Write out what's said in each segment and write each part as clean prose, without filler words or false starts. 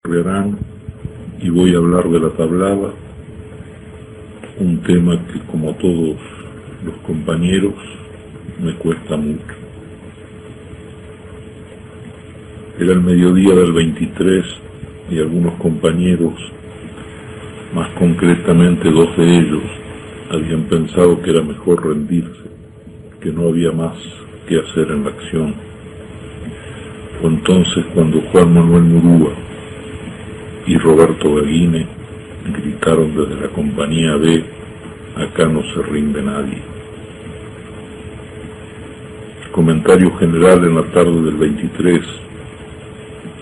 Verán, y voy a hablar de la tablada, un tema que, como todos los compañeros, me cuesta mucho. Era el mediodía del 23 y algunos compañeros, más concretamente 2 de ellos, habían pensado que era mejor rendirse, que no había más que hacer en la acción. Fue entonces cuando Juan Manuel Murúa y Roberto Gaguine gritaron desde la compañía B: acá no se rinde nadie. El comentario general en la tarde del 23,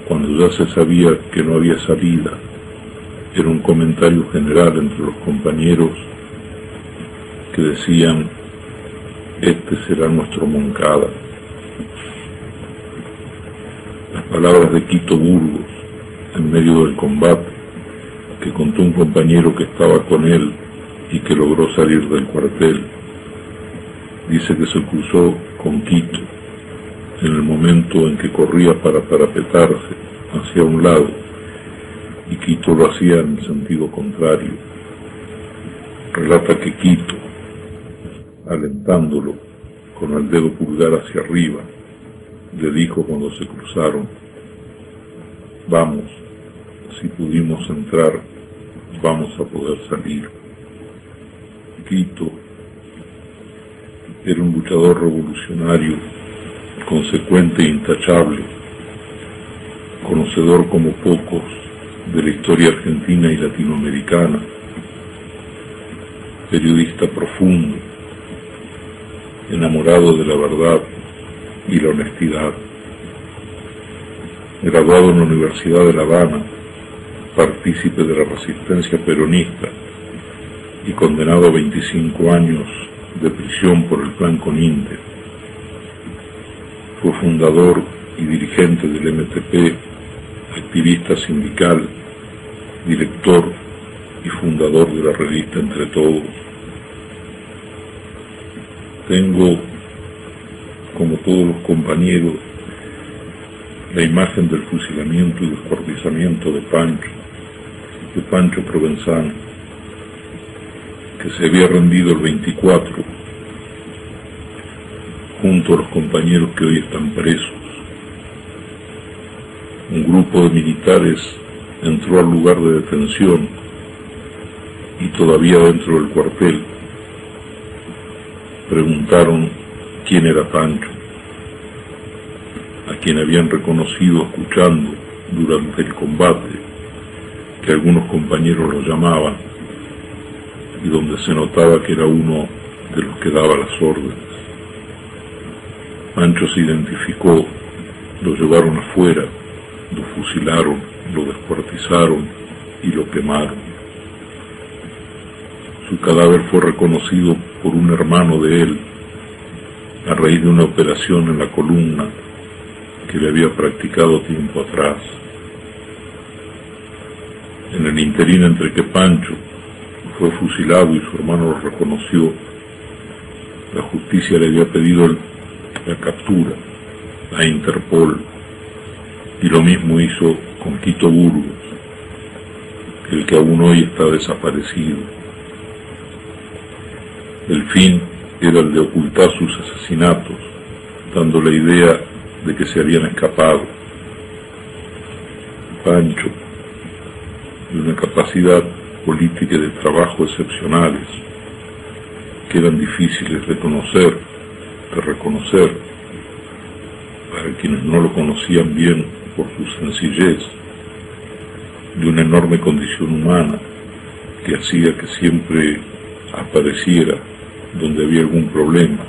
cuando ya se sabía que no había salida, era un comentario general entre los compañeros que decían: este será nuestro Moncada. Las palabras de Quito Burgos en medio del combate, que contó un compañero que estaba con él y que logró salir del cuartel, dice que se cruzó con Quito en el momento en que corría para parapetarse hacia un lado y Quito lo hacía en el sentido contrario. Relata que Quito, alentándolo con el dedo pulgar hacia arriba, le dijo cuando se cruzaron: vamos, si pudimos entrar, vamos a poder salir. Quito era un luchador revolucionario, consecuente e intachable, conocedor como pocos de la historia argentina y latinoamericana, periodista profundo, enamorado de la verdad y la honestidad, graduado en la Universidad de La Habana, partícipe de la resistencia peronista y condenado a 25 años de prisión por el Plan Coninde. Fue fundador y dirigente del MTP, activista sindical, director y fundador de la revista Entre Todos. Tengo, como todos los compañeros, la imagen del fusilamiento y descuartizamiento de Pancho Provenzano, que se había rendido el 24, junto a los compañeros que hoy están presos. Un grupo de militares entró al lugar de detención y todavía dentro del cuartel preguntaron quién era Pancho, a quien habían reconocido escuchando durante el combate, que algunos compañeros lo llamaban, y donde se notaba que era uno de los que daba las órdenes. Pancho se identificó, lo llevaron afuera, lo fusilaron, lo descuartizaron y lo quemaron. Su cadáver fue reconocido por un hermano de él a raíz de una operación en la columna que le había practicado tiempo atrás. En el interín entre que Pancho fue fusilado y su hermano lo reconoció, la justicia le había pedido la captura a Interpol, y lo mismo hizo con Quito Burgos, el que aún hoy está desaparecido. El fin era el de ocultar sus asesinatos, dando la idea de que se habían escapado. Pancho, de una capacidad política y de trabajo excepcionales, que eran difíciles de conocer, de reconocer, para quienes no lo conocían bien por su sencillez, de una enorme condición humana que hacía que siempre apareciera donde había algún problema,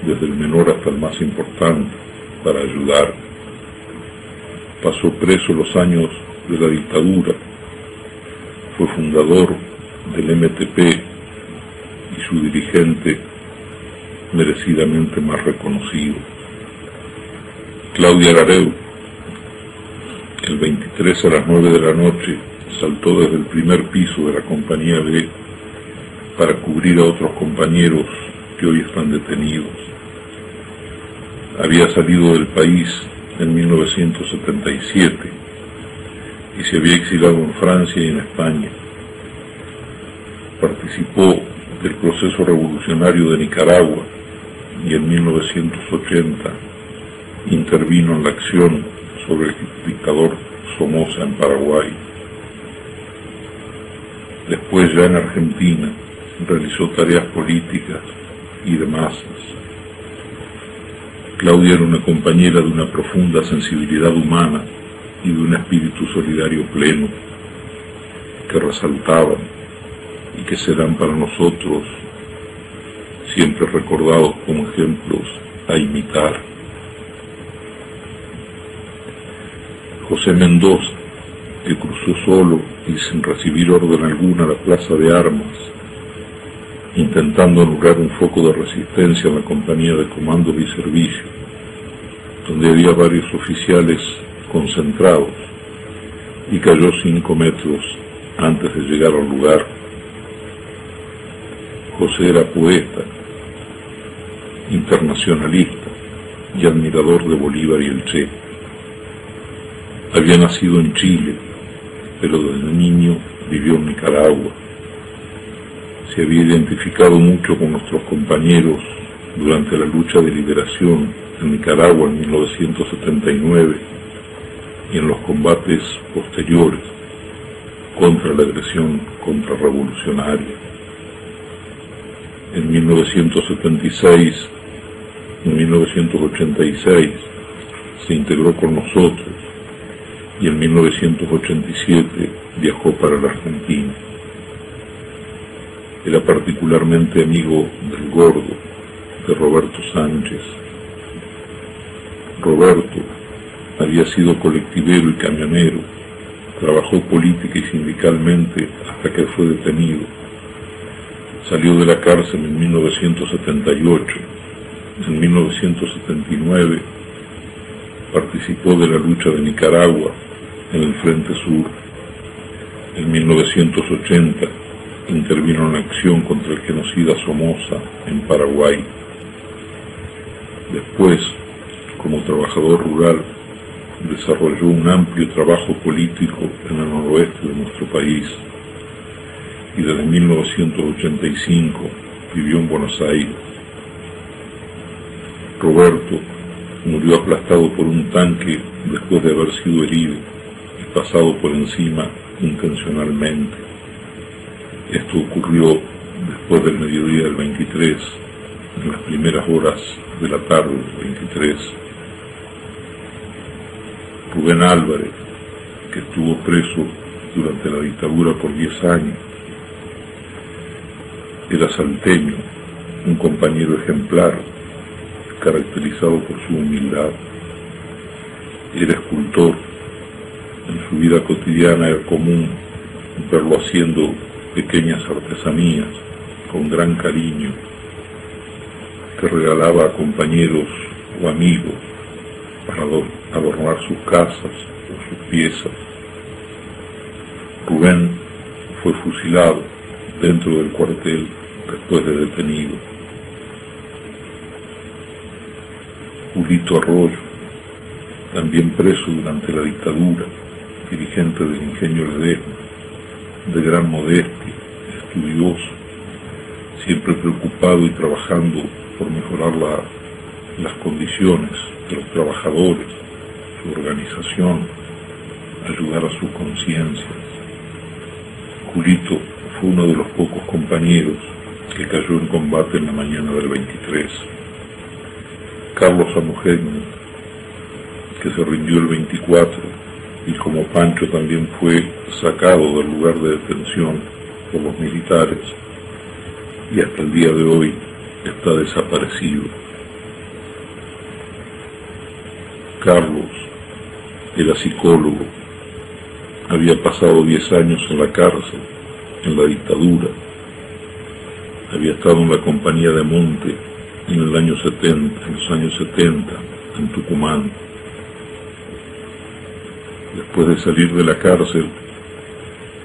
desde el menor hasta el más importante, para ayudar. Pasó preso los años de la dictadura, fue fundador del MTP y su dirigente merecidamente más reconocido. Claudia Gareu, el 23 a las 9 de la noche, saltó desde el primer piso de la compañía B para cubrir a otros compañeros que hoy están detenidos. Había salido del país en 1977 y se había exilado en Francia y en España. Participó del proceso revolucionario de Nicaragua y en 1980 intervino en la acción sobre el dictador Somoza en Paraguay. Después, ya en Argentina, realizó tareas políticas y de masas. Claudia era una compañera de una profunda sensibilidad humana y de un espíritu solidario pleno, que resaltaban y que serán para nosotros siempre recordados como ejemplos a imitar. José Mendoza, que cruzó solo y sin recibir orden alguna la plaza de armas, intentando anular un foco de resistencia en la compañía de comandos y servicios, donde había varios oficiales concentrados, y cayó 5 metros antes de llegar al lugar. José era poeta, internacionalista y admirador de Bolívar y el Che. Había nacido en Chile, pero desde niño vivió en Nicaragua. Se había identificado mucho con nuestros compañeros durante la lucha de liberación en Nicaragua en 1979 y en los combates posteriores contra la agresión contrarrevolucionaria. En 1976 y 1986 se integró con nosotros y en 1987 viajó para la Argentina. Era particularmente amigo del Gordo, de Roberto Sánchez. Roberto había sido colectivero y camionero, trabajó política y sindicalmente hasta que fue detenido. Salió de la cárcel en 1978. En 1979 participó de la lucha de Nicaragua en el Frente Sur. En 1980 intervino en la acción contra el genocida Somoza en Paraguay. Después, como trabajador rural, desarrolló un amplio trabajo político en el noroeste de nuestro país y desde 1985 vivió en Buenos Aires. Roberto murió aplastado por un tanque después de haber sido herido y pasado por encima intencionalmente. Esto ocurrió después del mediodía del 23, en las primeras horas de la tarde del 23. Rubén Álvarez, que estuvo preso durante la dictadura por 10 años, era salteño, un compañero ejemplar, caracterizado por su humildad. Era escultor. En su vida cotidiana era común verlo haciendo pequeñas artesanías con gran cariño, que regalaba a compañeros o amigos para adornar sus casas o sus piezas. Rubén fue fusilado dentro del cuartel después de detenido. Julito Arroyo, también preso durante la dictadura, dirigente del Ingenio Ledesma, de gran modestia, estudioso, siempre preocupado y trabajando por mejorar las condiciones de los trabajadores, su organización, ayudar a sus conciencias. Julito fue uno de los pocos compañeros que cayó en combate en la mañana del 23. Carlos Amugenio, que se rindió el 24, y como Pancho también fue sacado del lugar de detención por los militares, y hasta el día de hoy está desaparecido. Carlos era psicólogo, había pasado 10 años en la cárcel, en la dictadura, había estado en la compañía de Monte en los años 70, en Tucumán. Después de salir de la cárcel,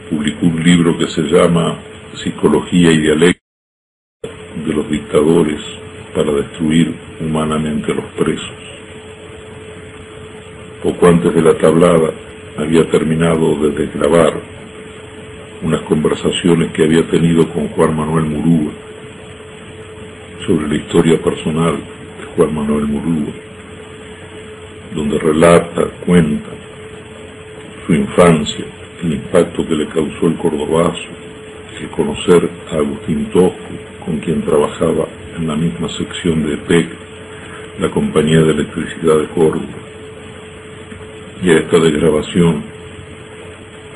publicó un libro que se llama Psicología y Dialéctica de los dictadores para destruir humanamente a los presos. Poco antes de la tablada, había terminado de desgravar unas conversaciones que había tenido con Juan Manuel Murúa sobre la historia personal de Juan Manuel Murúa, donde relata, cuenta su infancia, el impacto que le causó el cordobazo, el conocer a Agustín Tosco, con quien trabajaba en la misma sección de EPEC, la Compañía de Electricidad de Córdoba. Y a esta desgrabación,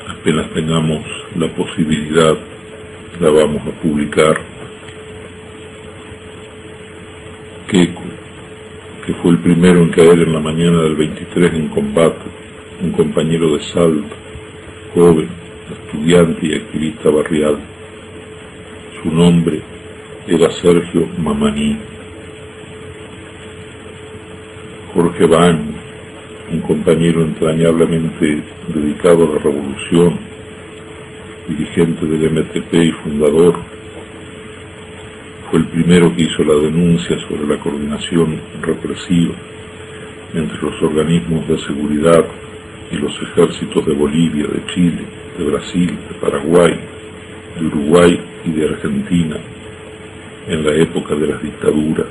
apenas tengamos la posibilidad, la vamos a publicar. Queco, que fue el primero en caer en la mañana del 23 en combate, un compañero de Salta, joven, estudiante y activista barrial. Su nombre era Sergio Mamaní. Jorge Baños, un compañero entrañablemente dedicado a la revolución, dirigente del MTP y fundador, fue el primero que hizo la denuncia sobre la coordinación represiva entre los organismos de seguridad y los ejércitos de Bolivia, de Chile, de Brasil, de Paraguay, de Uruguay y de Argentina en la época de las dictaduras.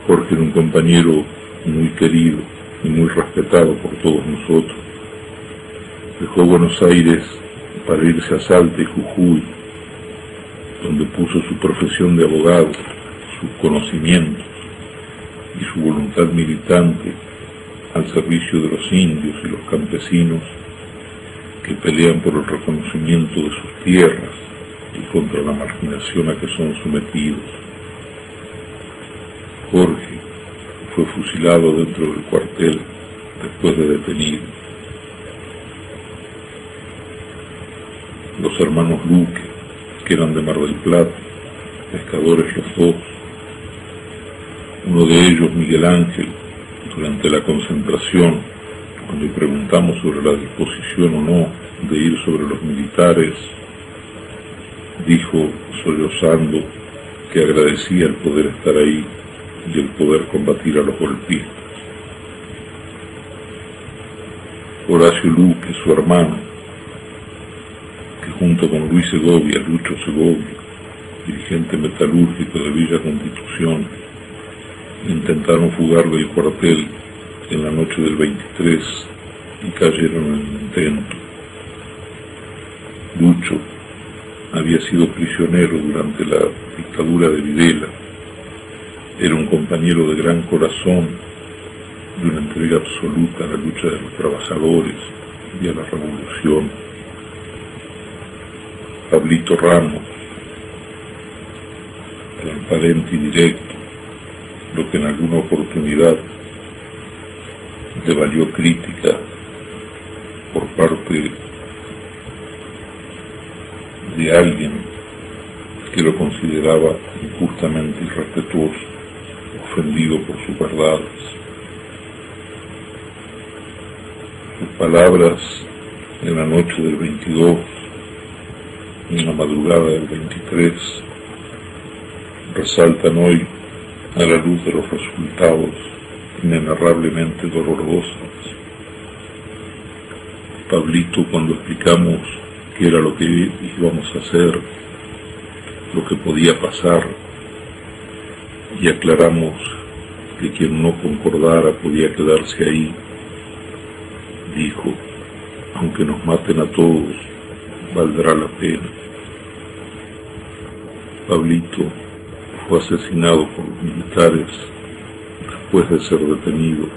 Jorge era un compañero muy querido y muy respetado por todos nosotros. Dejó Buenos Aires para irse a Salta y Jujuy, donde puso su profesión de abogado, sus conocimientos y su voluntad militante al servicio de los indios y los campesinos que pelean por el reconocimiento de sus tierras y contra la marginación a que son sometidos. Jorge fue fusilado dentro del cuartel después de detenido. Los hermanos Luque, que eran de Mar del Plata, pescadores los dos, uno de ellos, Miguel Ángel, durante la concentración, cuando preguntamos sobre la disposición o no de ir sobre los militares, dijo, sollozando, que agradecía el poder estar ahí y el poder combatir a los golpistas. Horacio Luque, su hermano, que junto con Luis Segovia, Lucho Segovia, dirigente metalúrgico de Villa Constitución, intentaron fugar del cuartel en la noche del 23 y cayeron en el intento. Lucho había sido prisionero durante la dictadura de Videla. Era un compañero de gran corazón, de una entrega absoluta a la lucha de los trabajadores y a la revolución. Pablito Ramos, transparente y directo, lo que en alguna oportunidad le valió crítica por parte de alguien que lo consideraba injustamente irrespetuoso, ofendido por sus verdades. Sus palabras en la noche del 22, en la madrugada del 23, resaltan hoy a la luz de los resultados inenarrablemente dolorosos. Pablito, cuando explicamos qué era lo que íbamos a hacer, lo que podía pasar, y aclaramos que quien no concordara podía quedarse ahí, dijo, aunque nos maten a todos, valdrá la pena. Pablito fue asesinado por los militares después de ser detenido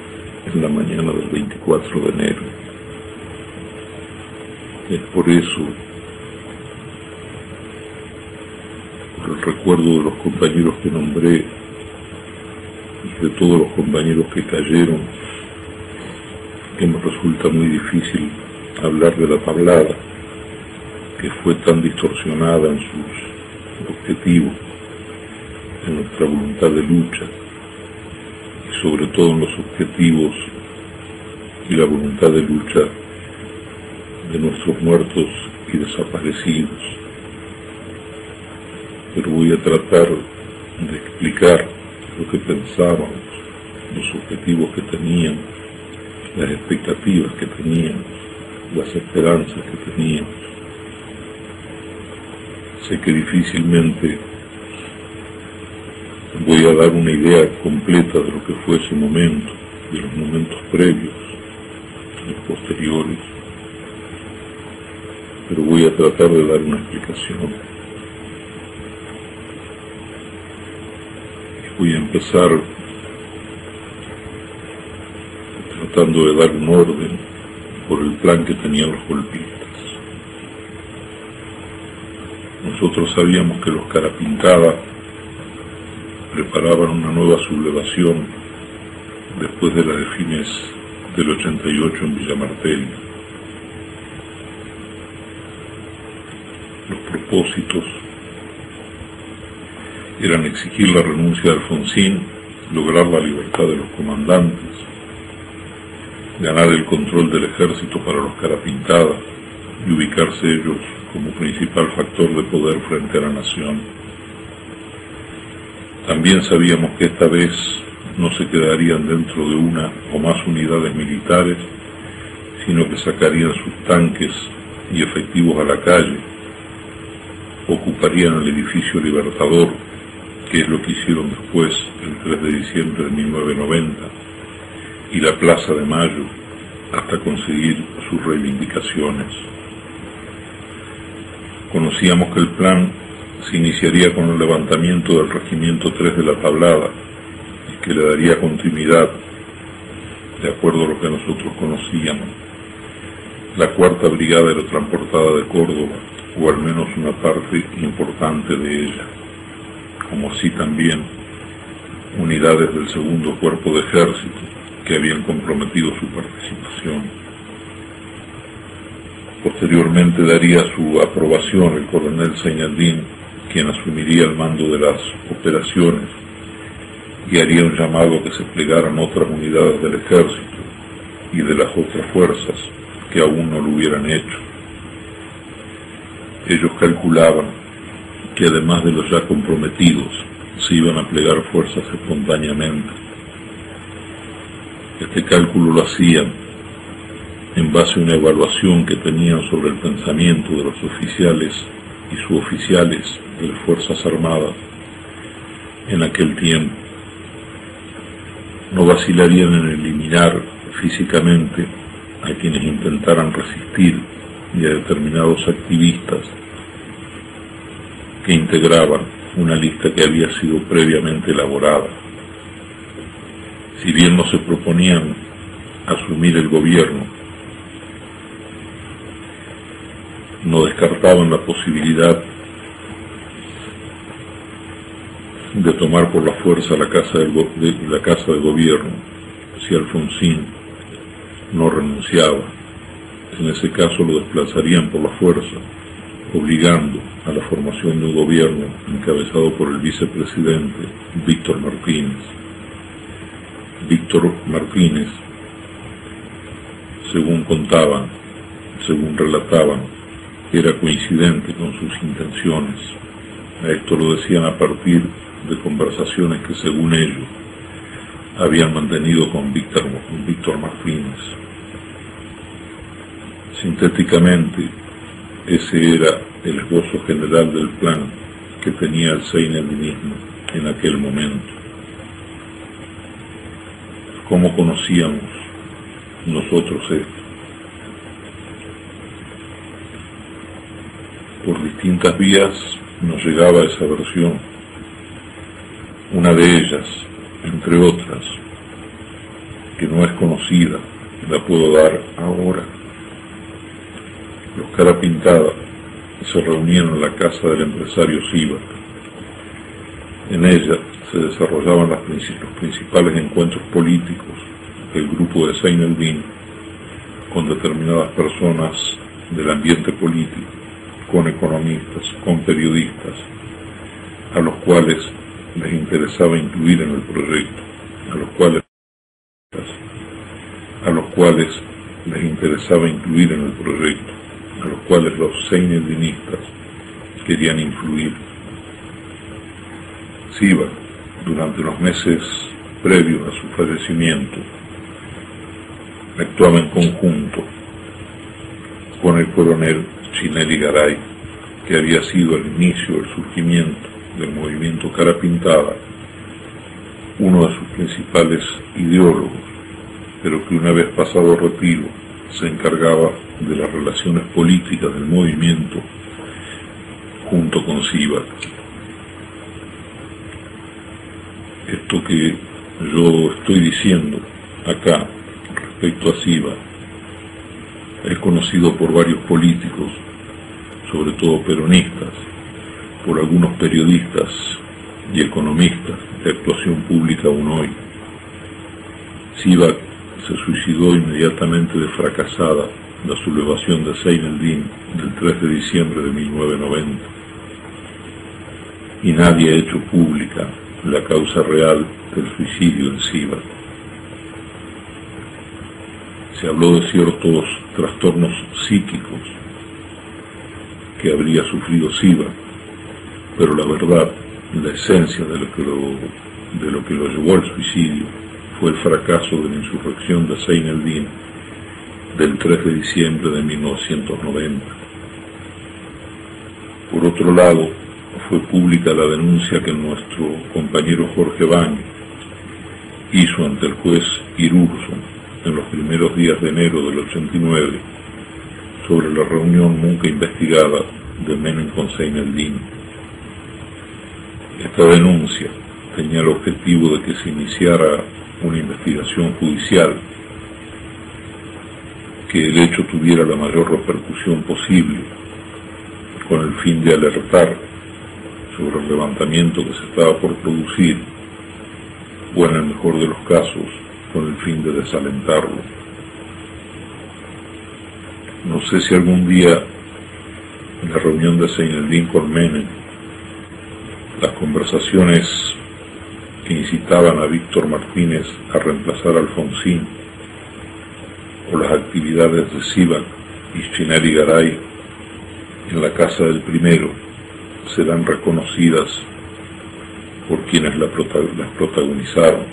en la mañana del 24 de enero. Es por eso, por el recuerdo de los compañeros que nombré y de todos los compañeros que cayeron, que me resulta muy difícil hablar de la tablada, que fue tan distorsionada en sus objetivos, en nuestra voluntad de lucha y sobre todo en los objetivos y la voluntad de lucha de nuestros muertos y desaparecidos. Pero voy a tratar de explicar lo que pensábamos, los objetivos que tenían las expectativas que teníamos, las esperanzas que teníamos. Sé que difícilmente voy a dar una idea completa de lo que fue ese momento, de los momentos previos, de los posteriores, pero voy a tratar de dar una explicación. Voy a empezar tratando de dar un orden por el plan que tenían los golpistas. Nosotros sabíamos que los Carapintada preparaban una nueva sublevación después de la de fines del 88 en Villa Martelli. Los propósitos eran exigir la renuncia de Alfonsín, lograr la libertad de los comandantes, ganar el control del ejército para los Carapintada y ubicarse ellos como principal factor de poder frente a la nación. También sabíamos que esta vez no se quedarían dentro de una o más unidades militares, sino que sacarían sus tanques y efectivos a la calle, ocuparían el edificio Libertador, que es lo que hicieron después, el 3 de diciembre de 1990, y la Plaza de Mayo, hasta conseguir sus reivindicaciones. Conocíamos que el plan se iniciaría con el levantamiento del Regimiento 3 de la Tablada, y que le daría continuidad, de acuerdo a lo que nosotros conocíamos, la Cuarta Brigada Aerotransportada de Córdoba, o al menos una parte importante de ella, como así también unidades del Segundo Cuerpo de Ejército que habían comprometido su participación. Posteriormente daría su aprobación el coronel Zeinaldin, quien asumiría el mando de las operaciones y haría un llamado a que se plegaran otras unidades del ejército y de las otras fuerzas que aún no lo hubieran hecho. Ellos calculaban que además de los ya comprometidos, se iban a plegar fuerzas espontáneamente. Este cálculo lo hacían en base a una evaluación que tenían sobre el pensamiento de los oficiales y suboficiales de las Fuerzas Armadas en aquel tiempo. No vacilarían en eliminar físicamente a quienes intentaran resistir y a determinados activistas que integraban una lista que había sido previamente elaborada. Si bien no se proponían asumir el gobierno, no descartaban la posibilidad de tomar por la fuerza la casa de gobierno si Alfonsín no renunciaba. En ese caso lo desplazarían por la fuerza, obligando a la formación de un gobierno encabezado por el vicepresidente Víctor Martínez. Víctor Martínez, según contaban, según relataban, era coincidente con sus intenciones. Esto lo decían a partir de conversaciones que, según ellos, habían mantenido con Víctor Martínez. Sintéticamente, ese era el esbozo general del plan que tenía el seinaldinismo en aquel momento. ¿Cómo conocíamos nosotros esto? Por distintas vías nos llegaba esa versión. Una de ellas, entre otras, que no es conocida, la puedo dar ahora. Los Carapintada se reunieron en la casa del empresario Sivak. En ella se desarrollaban los principales encuentros políticos del grupo de Zeinaldin con determinadas personas del ambiente político, con economistas, con periodistas, a los cuales les interesaba incluir en el proyecto, a los cuales les interesaba incluir en el proyecto, a los cuales los seinaldinistas querían influir. Sivak, durante los meses previos a su fallecimiento, actuaba en conjunto con el coronel Chineri Garay, que había sido al inicio del surgimiento del movimiento Cara Pintada uno de sus principales ideólogos, pero que una vez pasado retiro se encargaba de las relaciones políticas del movimiento junto con Sivak. Esto que yo estoy diciendo acá respecto a Sivak es conocido por varios políticos, sobre todo peronistas, por algunos periodistas y economistas de actuación pública aún hoy. Sivak se suicidó inmediatamente de fracasada la sublevación de Zein el-Din del 3 de diciembre de 1990, y nadie ha hecho pública la causa real del suicidio de Sivak. Se habló de ciertos trastornos psíquicos que habría sufrido Sivak, pero la verdad, la esencia de lo que lo llevó al suicidio fue el fracaso de la insurrección de Zein el-Din del 3 de diciembre de 1990. Por otro lado, fue pública la denuncia que nuestro compañero Jorge Baño hizo ante el juez Irurso en los primeros días de enero del 89 sobre la reunión nunca investigada de Menem con Zein el-Din. Esta denuncia tenía el objetivo de que se iniciara una investigación judicial, que el hecho tuviera la mayor repercusión posible, con el fin de alertar sobre el levantamiento que se estaba por producir, o en el mejor de los casos, con el fin de desalentarlo. No sé si algún día en la reunión de Zein el-Din con Menem, las conversaciones que incitaban a Víctor Martínez a reemplazar a Alfonsín, o las actividades de Sivak y Chineri Garay en la casa del primero, serán reconocidas por quienes las protagonizaron,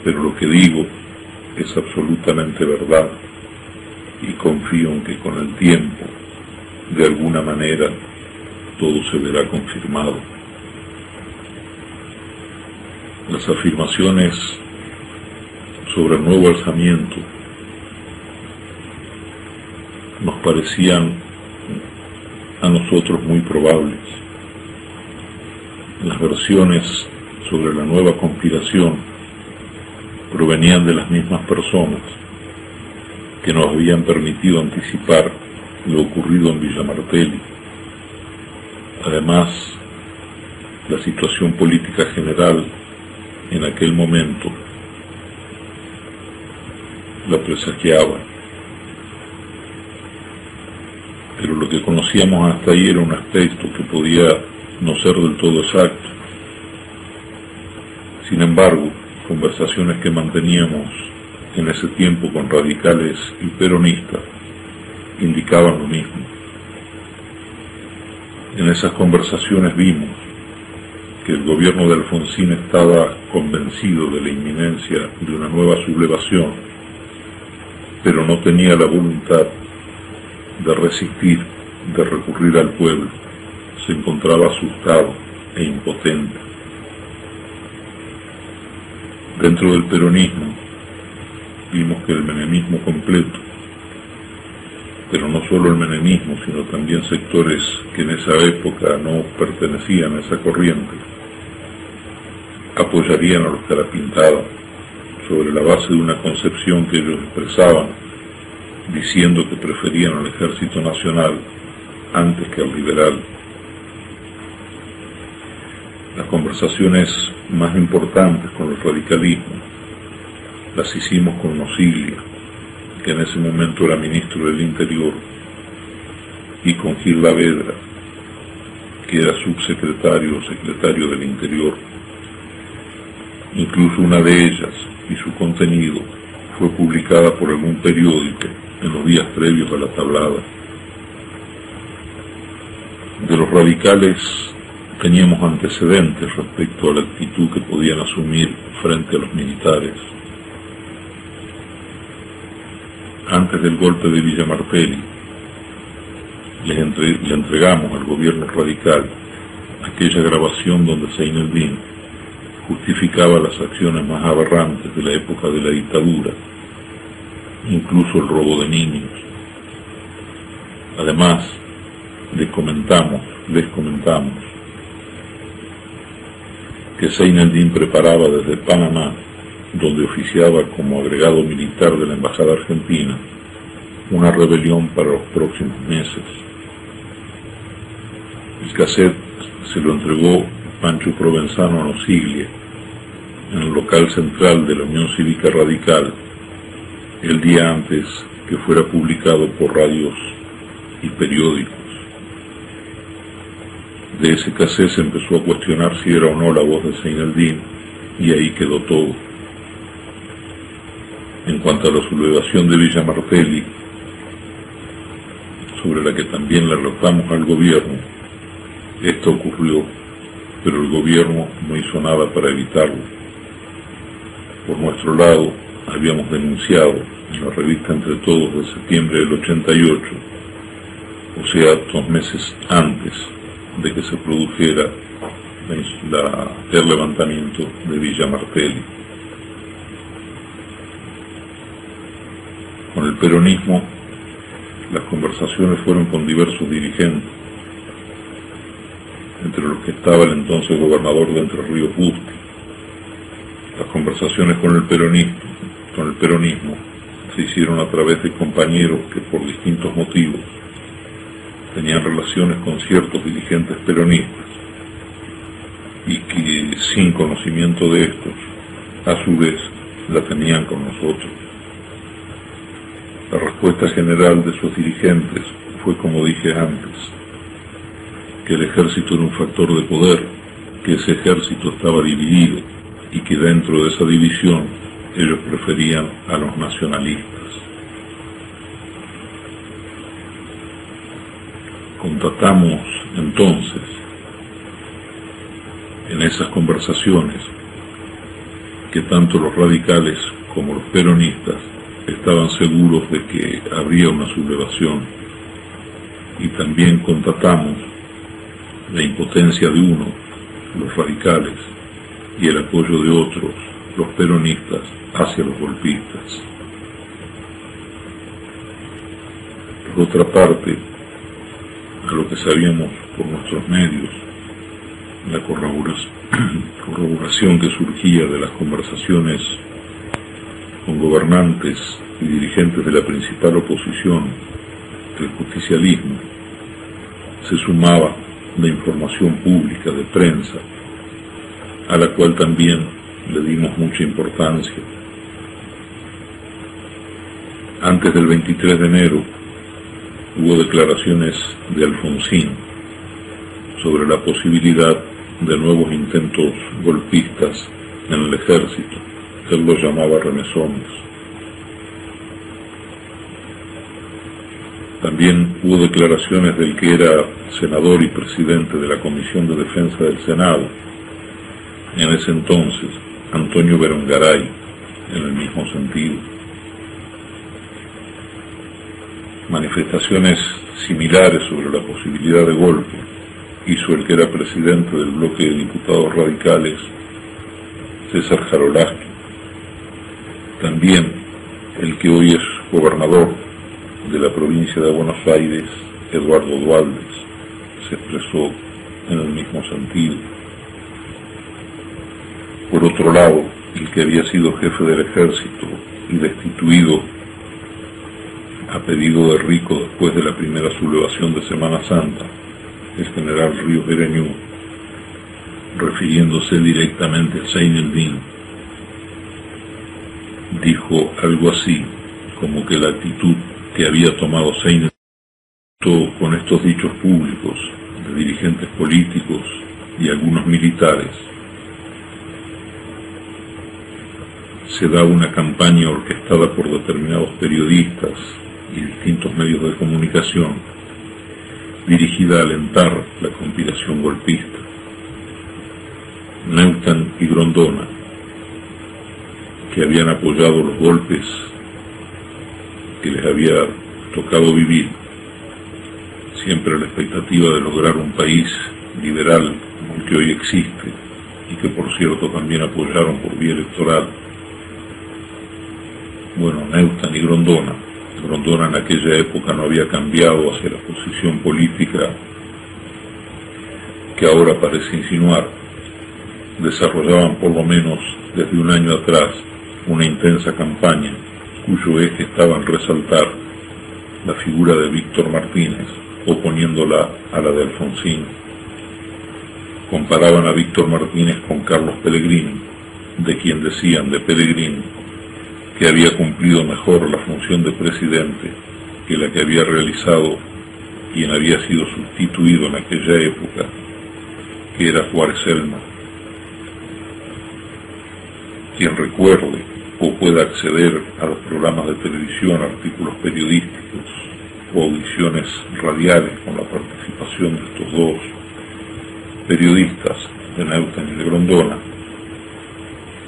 pero lo que digo es absolutamente verdad, y confío en que con el tiempo, de alguna manera, todo se verá confirmado. Las afirmaciones sobre el nuevo alzamiento nos parecían a nosotros muy probables. Las versiones sobre la nueva conspiración provenían de las mismas personas que nos habían permitido anticipar lo ocurrido en Villa Martelli. Además, la situación política general en aquel momento la presagiaba. Pero lo que conocíamos hasta ahí era un aspecto que podía no ser del todo exacto. Sin embargo, conversaciones que manteníamos en ese tiempo con radicales y peronistas indicaban lo mismo. En esas conversaciones vimos que el gobierno de Alfonsín estaba convencido de la inminencia de una nueva sublevación, pero no tenía la voluntad de resistir, de recurrir al pueblo. Se encontraba asustado e impotente. Dentro del peronismo vimos que el menemismo completo, pero no solo el menemismo, sino también sectores que en esa época no pertenecían a esa corriente, apoyarían a los Cara Pintada sobre la base de una concepción que ellos expresaban, diciendo que preferían al Ejército Nacional antes que al liberal. Las conversaciones más importantes con el radicalismo las hicimos con Nosiglia, que en ese momento era ministro del Interior, y con Gil Lavedra, que era subsecretario o secretario del Interior. Incluso una de ellas y su contenido fue publicada por algún periódico en los días previos a la tablada. De los radicales teníamos antecedentes respecto a la actitud que podían asumir frente a los militares. antes del golpe de Villa Martelli, le entregamos al gobierno radical aquella grabación donde Seineldin justificaba las acciones más aberrantes de la época de la dictadura, incluso el robo de niños. Además, les comentamos que Seineldin preparaba desde Panamá, donde oficiaba como agregado militar de la Embajada Argentina, una rebelión para los próximos meses. El cassette se lo entregó Pancho Provenzano a Nosiglia, en el local central de la Unión Cívica Radical, el día antes que fuera publicado por radios y periódicos. De ese cassette se empezó a cuestionar si era o no la voz de Seineldin, y ahí quedó todo. En cuanto a la sublevación de Villa Martelli, sobre la que también le alertamos al gobierno, esto ocurrió, pero el gobierno no hizo nada para evitarlo. Por nuestro lado, habíamos denunciado en la revista Entre Todos de septiembre del 88, o sea, 2 meses antes de que se produjera el levantamiento de Villa Martelli. Con el peronismo, las conversaciones fueron con diversos dirigentes, entre los que estaba el entonces gobernador de Entre Ríos, Busti. Las conversaciones con el peronismo se hicieron a través de compañeros que por distintos motivos tenían relaciones con ciertos dirigentes peronistas y que, sin conocimiento de estos, a su vez la tenían con nosotros. La respuesta general de sus dirigentes fue, como dije antes, que el ejército era un factor de poder, que ese ejército estaba dividido y que dentro de esa división ellos preferían a los nacionalistas. Constatamos entonces en esas conversaciones que tanto los radicales como los peronistas estaban seguros de que habría una sublevación, y también constatamos la impotencia de uno, los radicales, y el apoyo de otros, los peronistas, hacia los golpistas. Por otra parte, a lo que sabíamos por nuestros medios, la corroboración que surgía de las conversaciones con gobernantes y dirigentes de la principal oposición, el justicialismo, se sumaba la información pública de prensa, a la cual también le dimos mucha importancia. Antes del 23 de enero hubo declaraciones de Alfonsín sobre la posibilidad de nuevos intentos golpistas en el ejército. Él los llamaba remesones. También hubo declaraciones del que era senador y presidente de la Comisión de Defensa del Senado, en ese entonces, Antonio Berongaray, en el mismo sentido. Manifestaciones similares sobre la posibilidad de golpe hizo el que era presidente del bloque de diputados radicales, César Jarolaski. También el que hoy es gobernador de la provincia de Buenos Aires, Eduardo Dualdes, se expresó en el mismo sentido. Por otro lado, el que había sido jefe del ejército y destituido a pedido de Rico después de la primera sublevación de Semana Santa, el general Ríos Bereñú, refiriéndose directamente a Seineldin, dijo algo así como que la actitud que había tomado Seineldin con estos dichos públicos de dirigentes políticos y algunos militares se da una campaña orquestada por determinados periodistas y distintos medios de comunicación dirigida a alentar la conspiración golpista. Neustadt y Grondona, que habían apoyado los golpes que les había tocado vivir, siempre a la expectativa de lograr un país liberal como el que hoy existe, y que por cierto también apoyaron por vía electoral, bueno, Neustadt y Grondona. Grondona en aquella época no había cambiado hacia la posición política que ahora parece insinuar. Desarrollaban por lo menos desde un año atrás una intensa campaña cuyo eje estaba en resaltar la figura de Víctor Martínez, oponiéndola a la de Alfonsín. Comparaban a Víctor Martínez con Carlos Pellegrini, de quien decían de Pellegrini que había cumplido mejor la función de presidente que la que había realizado quien había sido sustituido en aquella época, que era Juárez Celma. Quien recuerde o pueda acceder a los programas de televisión, artículos periodísticos o audiciones radiales con la participación de estos dos periodistas, de Neustadt y de Grondona,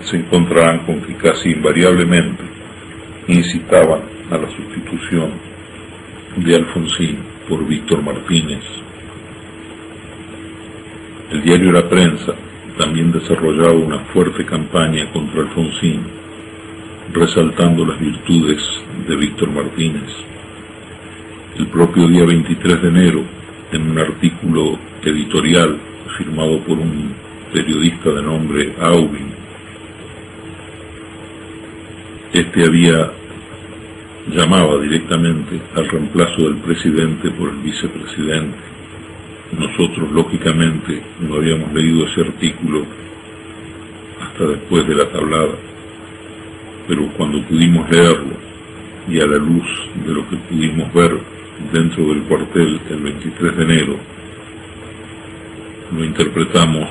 se encontrarán con que casi invariablemente incitaban a la sustitución de Alfonsín por Víctor Martínez. El diario La Prensa también desarrollaba una fuerte campaña contra Alfonsín, resaltando las virtudes de Víctor Martínez. El propio día 23 de enero, en un artículo editorial firmado por un periodista de nombre Aubin, llamaba directamente al reemplazo del presidente por el vicepresidente. Nosotros, lógicamente, no habíamos leído ese artículo hasta después de la tablada, pero cuando pudimos leerlo, y a la luz de lo que pudimos ver dentro del cuartel el 23 de enero, lo interpretamos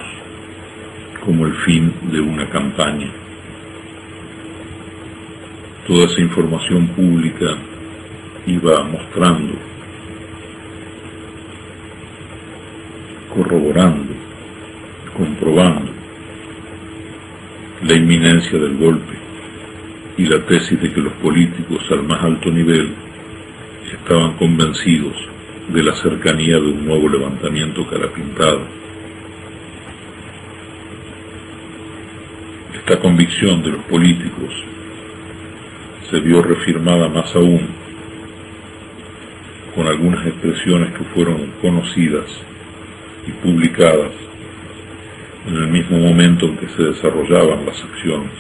como el fin de una campaña. Toda esa información pública iba mostrando, corroborando, comprobando la inminencia del golpe y la tesis de que los políticos al más alto nivel estaban convencidos de la cercanía de un nuevo levantamiento carapintado. Esta convicción de los políticos se vio reafirmada más aún con algunas expresiones que fueron conocidas y publicadas en el mismo momento en que se desarrollaban las acciones.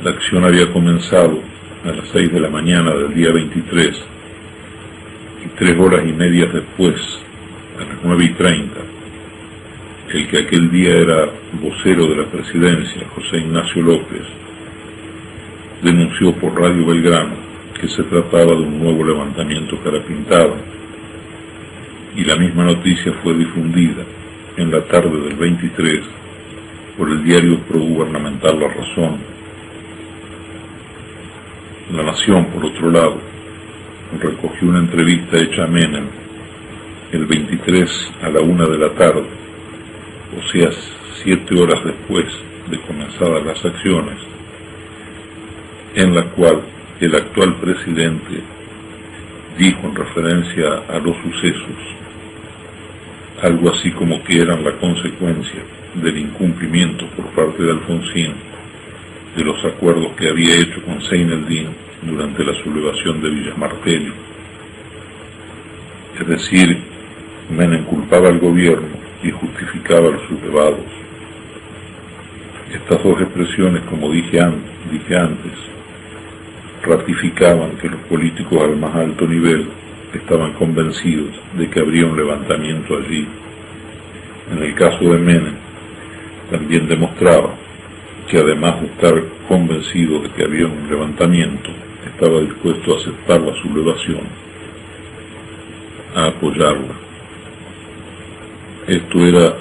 La acción había comenzado a las 6 de la mañana del día 23 y 3 horas y media después, a las 9:30, el que aquel día era vocero de la presidencia, José Ignacio López, denunció por Radio Belgrano que se trataba de un nuevo levantamiento carapintado, y la misma noticia fue difundida en la tarde del 23 por el diario progubernamental La Razón. La Nación, por otro lado, recogió una entrevista hecha a Menem el 23 a la 1 de la tarde, o sea, 7 horas después de comenzadas las acciones, en la cual el actual presidente dijo en referencia a los sucesos algo así como que eran la consecuencia del incumplimiento por parte de Alfonsín de los acuerdos que había hecho con Seineldin durante la sublevación de Villa Martelli. Es decir, Menem culpaba al gobierno y justificaba a los sublevados. Estas dos expresiones, como dije antes, ratificaban que los políticos al más alto nivel estaban convencidos de que habría un levantamiento allí. En el caso de Menem, también demostraba que además de estar convencido de que había un levantamiento, estaba dispuesto a aceptar la sublevación, a apoyarla. Esto era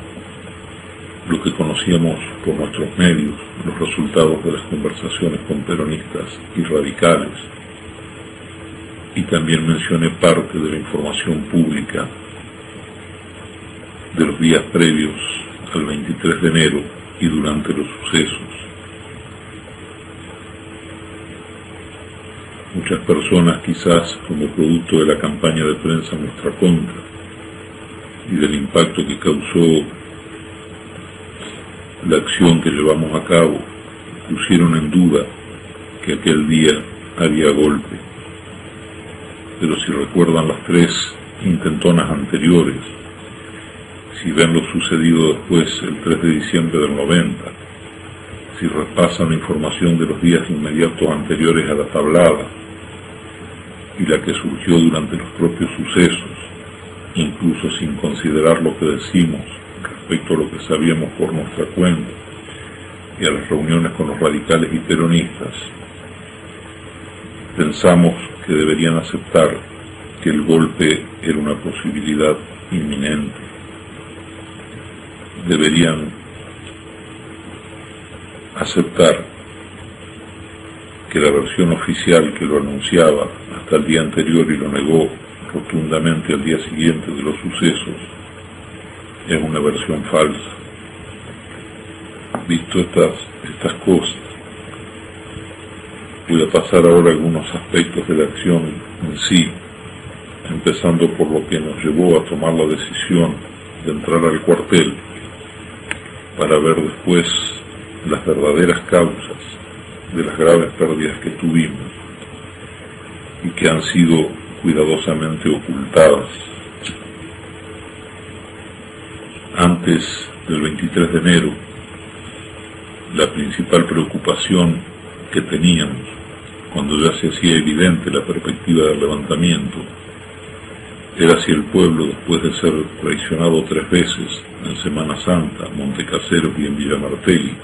lo que conocíamos por nuestros medios, los resultados de las conversaciones con peronistas y radicales, y también mencioné parte de la información pública de los días previos al 23 de enero y durante los sucesos. Muchas personas, quizás como producto de la campaña de prensa en nuestra contra y del impacto que causó la acción que llevamos a cabo, pusieron en duda que aquel día había golpe. Pero si recuerdan las 3 intentonas anteriores, si ven lo sucedido después, el 3 de diciembre del 90, si repasan la información de los días inmediatos anteriores a la tablada y la que surgió durante los propios sucesos, incluso sin considerar lo que decimos respecto a lo que sabíamos por nuestra cuenta y a las reuniones con los radicales y peronistas, pensamos que deberían aceptar que el golpe era una posibilidad inminente. Deberían aceptar que la versión oficial que lo anunciaba hasta el día anterior y lo negó rotundamente al día siguiente de los sucesos es una versión falsa. Visto estas cosas, voy a pasar ahora a algunos aspectos de la acción en sí, empezando por lo que nos llevó a tomar la decisión de entrar al cuartel, para ver después las verdaderas causas de las graves pérdidas que tuvimos y que han sido cuidadosamente ocultadas. Antes del 23 de enero, la principal preocupación que teníamos, cuando ya se hacía evidente la perspectiva del levantamiento, era si el pueblo, después de ser traicionado 3 veces en Semana Santa, Montecaseros y en Villa Martelli,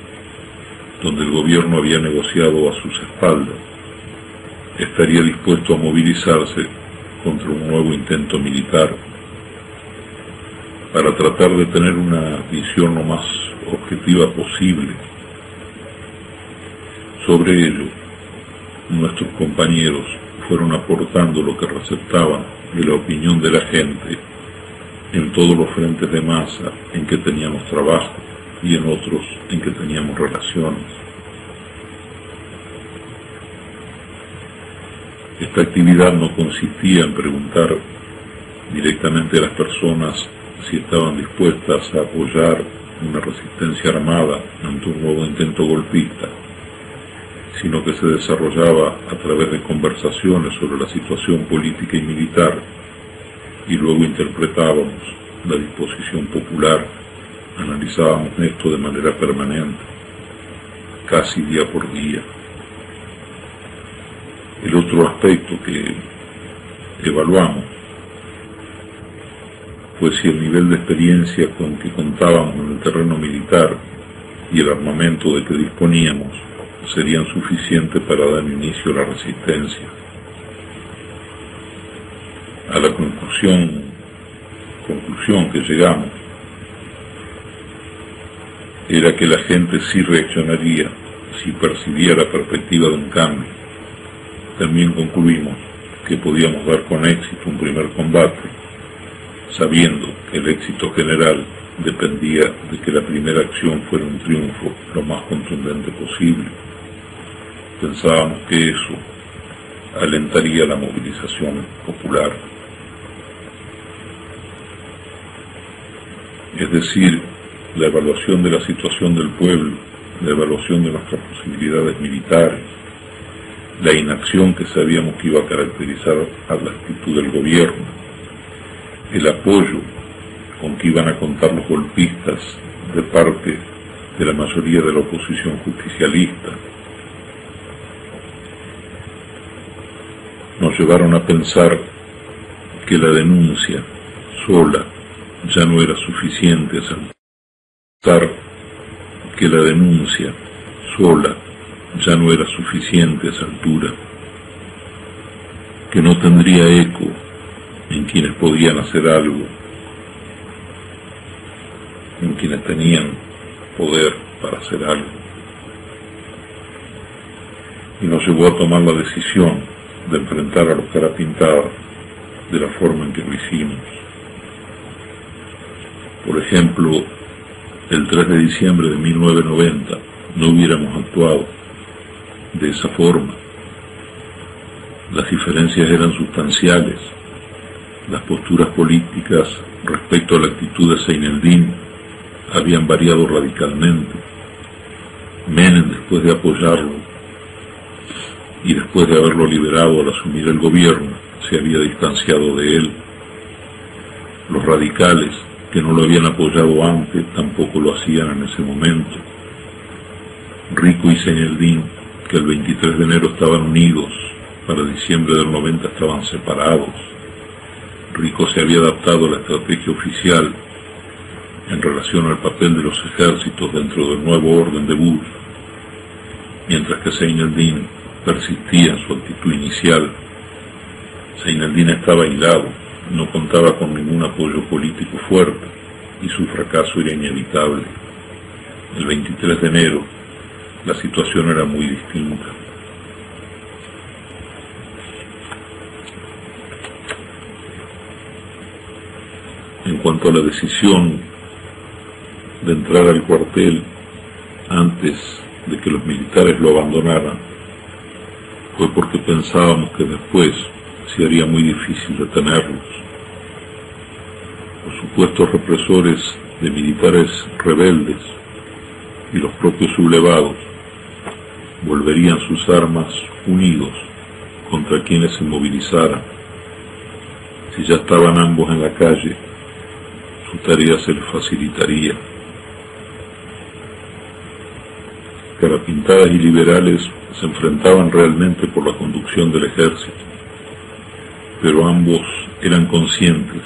donde el gobierno había negociado a sus espaldas, estaría dispuesto a movilizarse contra un nuevo intento militar, para tratar de tener una visión lo más objetiva posible. Sobre ello, nuestros compañeros fueron aportando lo que receptaban de la opinión de la gente en todos los frentes de masa en que teníamos trabajo y en otros en que teníamos relaciones. Esta actividad no consistía en preguntar directamente a las personas si estaban dispuestas a apoyar una resistencia armada ante un nuevo intento golpista, sino que se desarrollaba a través de conversaciones sobre la situación política y militar, y luego interpretábamos la disposición popular, analizábamos esto de manera permanente, casi día por día. El otro aspecto que evaluamos fue si el nivel de experiencia con que contábamos en el terreno militar y el armamento de que disponíamos serían suficientes para dar inicio a la resistencia. A la conclusión que llegamos era que la gente sí reaccionaría si percibía la perspectiva de un cambio. También concluimos que podíamos dar con éxito un primer combate, sabiendo que el éxito general dependía de que la primera acción fuera un triunfo lo más contundente posible. Pensábamos que eso alentaría la movilización popular. Es decir, la evaluación de la situación del pueblo, la evaluación de nuestras posibilidades militares, la inacción que sabíamos que iba a caracterizar a la actitud del gobierno, el apoyo con que iban a contar los golpistas de parte de la mayoría de la oposición justicialista, nos llevaron a pensar que la denuncia sola ya no era suficiente, que la denuncia sola ya no era suficiente a esa altura, que no tendría eco en quienes podían hacer algo, en quienes tenían poder para hacer algo. Y nos llevó a tomar la decisión de enfrentar a los cara pintada de la forma en que lo hicimos. Por ejemplo, el 3 de diciembre de 1990 no hubiéramos actuado de esa forma. Las diferencias eran sustanciales. Las posturas políticas respecto a la actitud de Seineldin habían variado radicalmente. Menem, después de apoyarlo y después de haberlo liberado al asumir el gobierno, se había distanciado de él. Los radicales, que no lo habían apoyado antes, tampoco lo hacían en ese momento. Rico y Seineldin, que el 23 de enero estaban unidos, para diciembre del 90 estaban separados. Rico se había adaptado a la estrategia oficial en relación al papel de los ejércitos dentro del nuevo orden de Bush, mientras que Seineldin persistía en su actitud inicial. Seineldin estaba aislado, no contaba con ningún apoyo político fuerte y su fracaso era inevitable. El 23 de enero la situación era muy distinta. En cuanto a la decisión de entrar al cuartel antes de que los militares lo abandonaran, fue porque pensábamos que después se haría muy difícil detenerlos. Los supuestos represores de militares rebeldes y los propios sublevados volverían sus armas unidos contra quienes se movilizaran. Si ya estaban ambos en la calle, su tarea se les facilitaría. Carapintadas y liberales se enfrentaban realmente por la conducción del ejército, pero ambos eran conscientes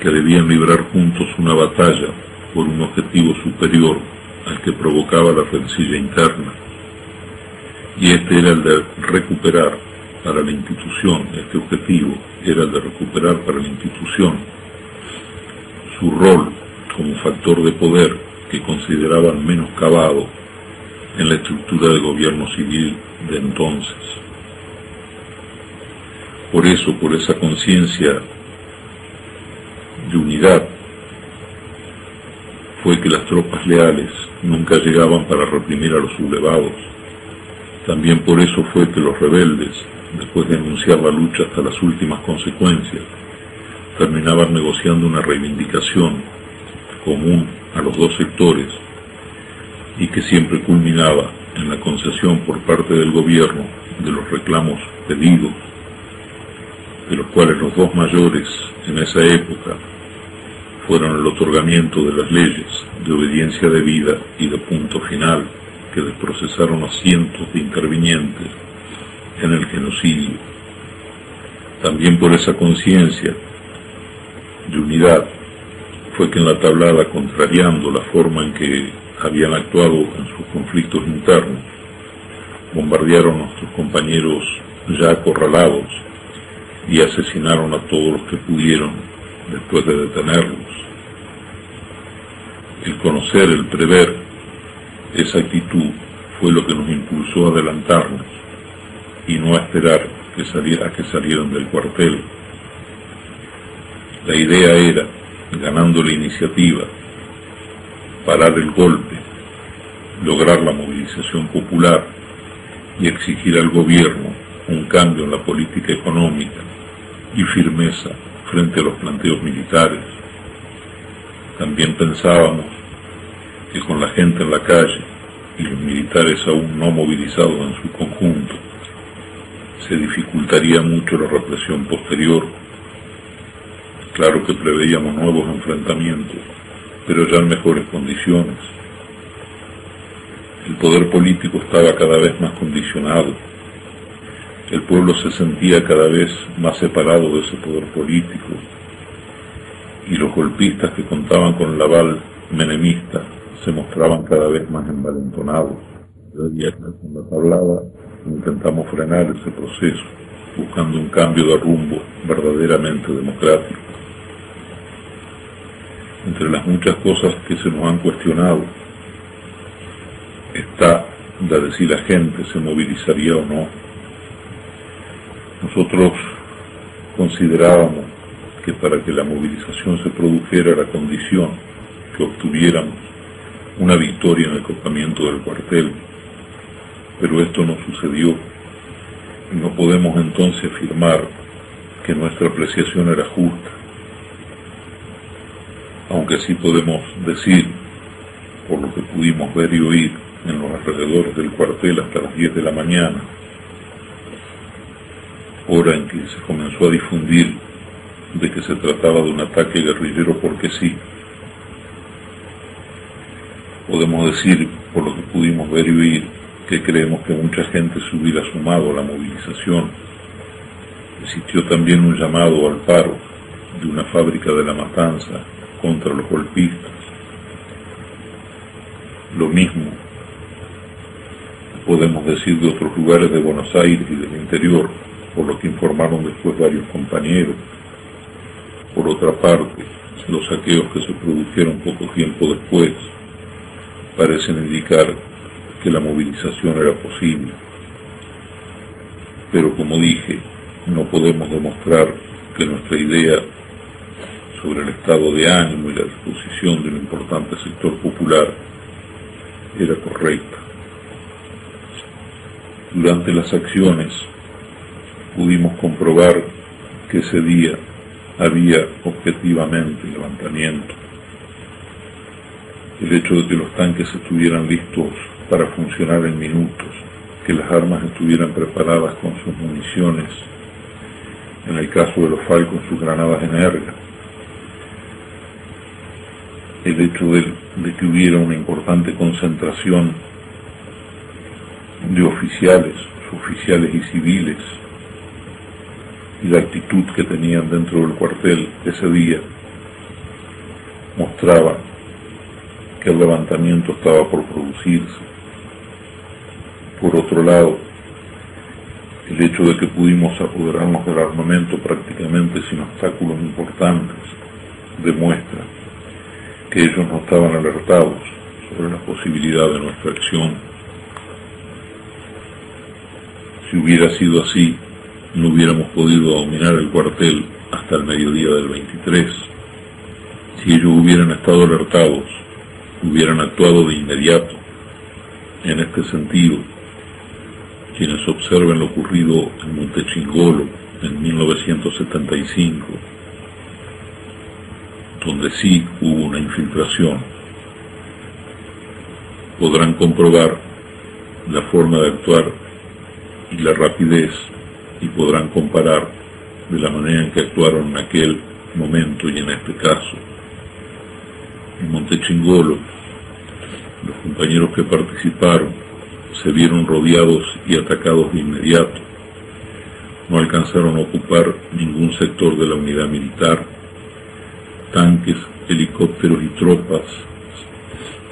que debían librar juntos una batalla por un objetivo superior al que provocaba la rencilla interna, y este era el de recuperar para la institución, este objetivo era el de recuperar para la institución su rol como factor de poder que consideraban menoscabado en la estructura de gobierno civil de entonces. Por eso, por esa conciencia de unidad, fue que las tropas leales nunca llegaban para reprimir a los sublevados. También por eso fue que los rebeldes, después de anunciar la lucha hasta las últimas consecuencias, terminaban negociando una reivindicación común a los dos sectores y que siempre culminaba en la concesión por parte del gobierno de los reclamos pedidos, de los cuales los dos mayores en esa época fueron el otorgamiento de las leyes de obediencia debida y de punto final, que desprocesaron a cientos de intervinientes en el genocidio. También por esa conciencia de unidad fue que en la tablada, contrariando la forma en que habían actuado en sus conflictos internos, bombardearon a nuestros compañeros ya acorralados y asesinaron a todos los que pudieron después de detenerlos. El conocer, el prever esa actitud fue lo que nos impulsó a adelantarnos y no a esperar a que salieran del cuartel. La idea era, ganando la iniciativa, parar el golpe, lograr la movilización popular y exigir al gobierno un cambio en la política económica y firmeza frente a los planteos militares. También pensábamos que con la gente en la calle y los militares aún no movilizados en su conjunto, se dificultaría mucho la represión posterior. Claro que preveíamos nuevos enfrentamientos, pero ya en mejores condiciones. El poder político estaba cada vez más condicionado. El pueblo se sentía cada vez más separado de ese poder político, y los golpistas que contaban con el aval menemista se mostraban cada vez más envalentonados. Cada día con la tablada intentamos frenar ese proceso, buscando un cambio de rumbo verdaderamente democrático. Entre las muchas cosas que se nos han cuestionado está la de si la gente se movilizaría o no. Nosotros considerábamos que para que la movilización se produjera era condición que obtuviéramos una victoria en el copamiento del cuartel, pero esto no sucedió. No podemos entonces afirmar que nuestra apreciación era justa, aunque sí podemos decir, por lo que pudimos ver y oír en los alrededores del cuartel hasta las 10 de la mañana, hora en que se comenzó a difundir de que se trataba de un ataque guerrillero porque sí. Podemos decir, por lo que pudimos ver y oír, que creemos que mucha gente se hubiera sumado a la movilización. Existió también un llamado al paro de una fábrica de La Matanza contra los golpistas. Lo mismo podemos decir de otros lugares de Buenos Aires y del interior, por lo que informaron después varios compañeros. Por otra parte, los saqueos que se produjeron poco tiempo después parecen indicar que la movilización era posible. Pero como dije, no podemos demostrar que nuestra idea sobre el estado de ánimo y la disposición de un importante sector popular era correcta. Durante las acciones pudimos comprobar que ese día había objetivamente levantamiento. El hecho de que los tanques estuvieran listos para funcionar en minutos, que las armas estuvieran preparadas con sus municiones, en el caso de los Falcon sus granadas Energa, el hecho de que hubiera una importante concentración de oficiales y civiles, y la actitud que tenían dentro del cuartel ese día, mostraba que el levantamiento estaba por producirse. Por otro lado, el hecho de que pudimos apoderarnos del armamento prácticamente sin obstáculos importantes demuestra que ellos no estaban alertados sobre la posibilidad de nuestra acción. Si hubiera sido así, no hubiéramos podido dominar el cuartel hasta el mediodía del 23. Si ellos hubieran estado alertados, hubieran actuado de inmediato. En este sentido, quienes observen lo ocurrido en Montechingolo en 1975, donde sí hubo una infiltración, podrán comprobar la forma de actuar y la rapidez, y podrán comparar de la manera en que actuaron en aquel momento y en este caso. En Montechingolo, los compañeros que participaron se vieron rodeados y atacados de inmediato. No alcanzaron a ocupar ningún sector de la unidad militar. Tanques, helicópteros y tropas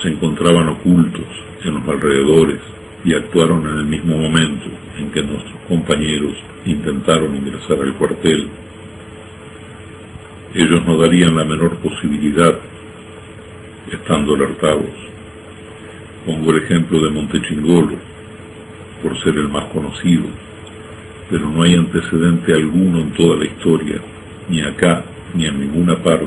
se encontraban ocultos en los alrededores y actuaron en el mismo momento en que nuestros compañeros intentaron ingresar al cuartel. Ellos no darían la menor posibilidad estando alertados. Pongo el ejemplo de Montechingolo por ser el más conocido, pero no hay antecedente alguno en toda la historia, ni acá ni en ninguna parte,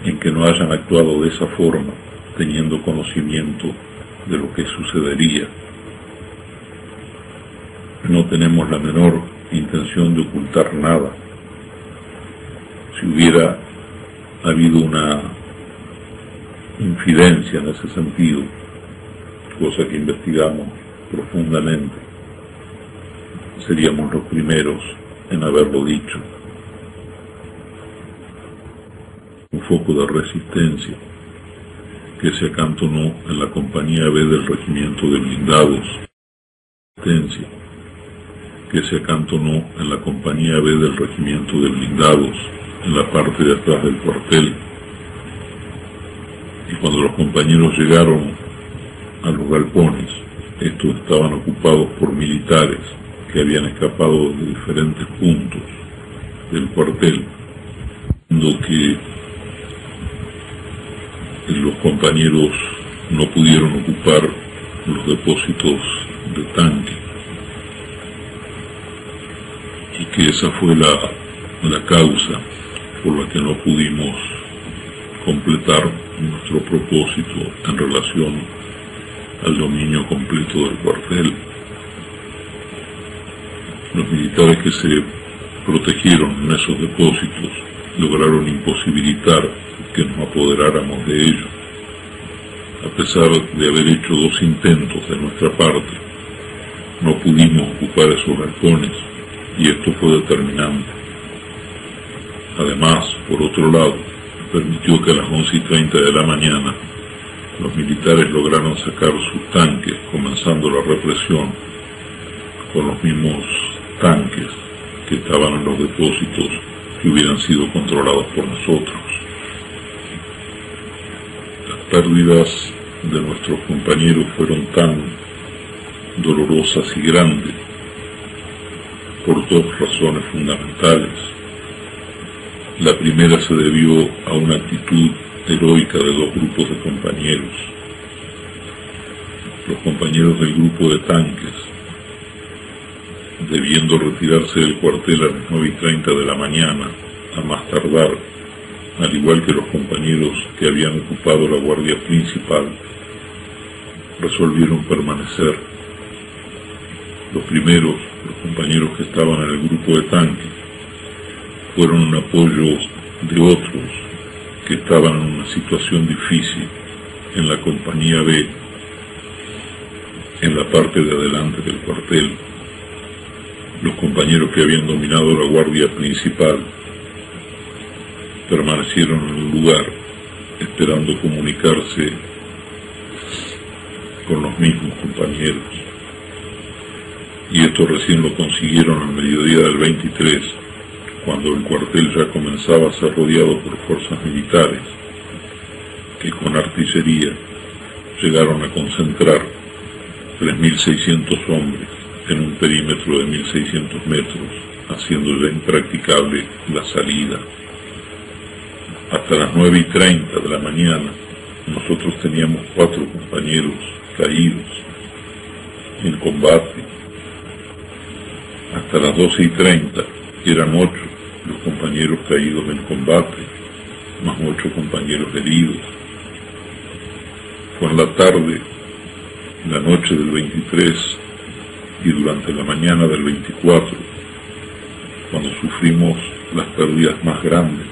en que no hayan actuado de esa forma, teniendo conocimiento de lo que sucedería. No tenemos la menor intención de ocultar nada. Si hubiera habido una infidencia en ese sentido, cosa que investigamos profundamente, seríamos los primeros en haberlo dicho. Un foco de resistencia que se acantonó en la compañía B del regimiento de blindados, que se acantonó en la compañía B del regimiento de blindados, en la parte de atrás del cuartel. Y cuando los compañeros llegaron a los galpones, estos estaban ocupados por militares que habían escapado de diferentes puntos del cuartel, viendo que los compañeros no pudieron ocupar los depósitos de tanque, y que esa fue la causa por la que no pudimos completar nuestro propósito en relación al dominio completo del cuartel. Los militares que se protegieron en esos depósitos lograron imposibilitar que nos apoderáramos de ellos. A pesar de haber hecho 2 intentos de nuestra parte, no pudimos ocupar esos galpones y esto fue determinante. Además, por otro lado, permitió que a las 11:30 de la mañana los militares lograron sacar sus tanques, comenzando la represión con los mismos tanques que estaban en los depósitos que hubieran sido controlados por nosotros. Las pérdidas de nuestros compañeros fueron tan dolorosas y grandes por 2 razones fundamentales. La primera se debió a una actitud heroica de 2 grupos de compañeros. Los compañeros del grupo de tanques, debiendo retirarse del cuartel a las 9:30 de la mañana, a más tardar, al igual que los compañeros que habían ocupado la guardia principal, resolvieron permanecer. Los primeros, los compañeros que estaban en el grupo de tanques, fueron un apoyo de otros que estaban en una situación difícil en la compañía B, en la parte de adelante del cuartel. Los compañeros que habían dominado la guardia principal permanecieron en un lugar esperando comunicarse con los mismos compañeros, y esto recién lo consiguieron al mediodía del 23, cuando el cuartel ya comenzaba a ser rodeado por fuerzas militares que con artillería llegaron a concentrar 3.600 hombres en un perímetro de 1.600 metros, haciendo ya impracticable la salida. Hasta las 9:30 de la mañana nosotros teníamos 4 compañeros caídos en combate. Hasta las 12:30 eran 8 los compañeros caídos en combate, más 8 compañeros heridos. Fue en la tarde, la noche del 23 y durante la mañana del 24, cuando sufrimos las pérdidas más grandes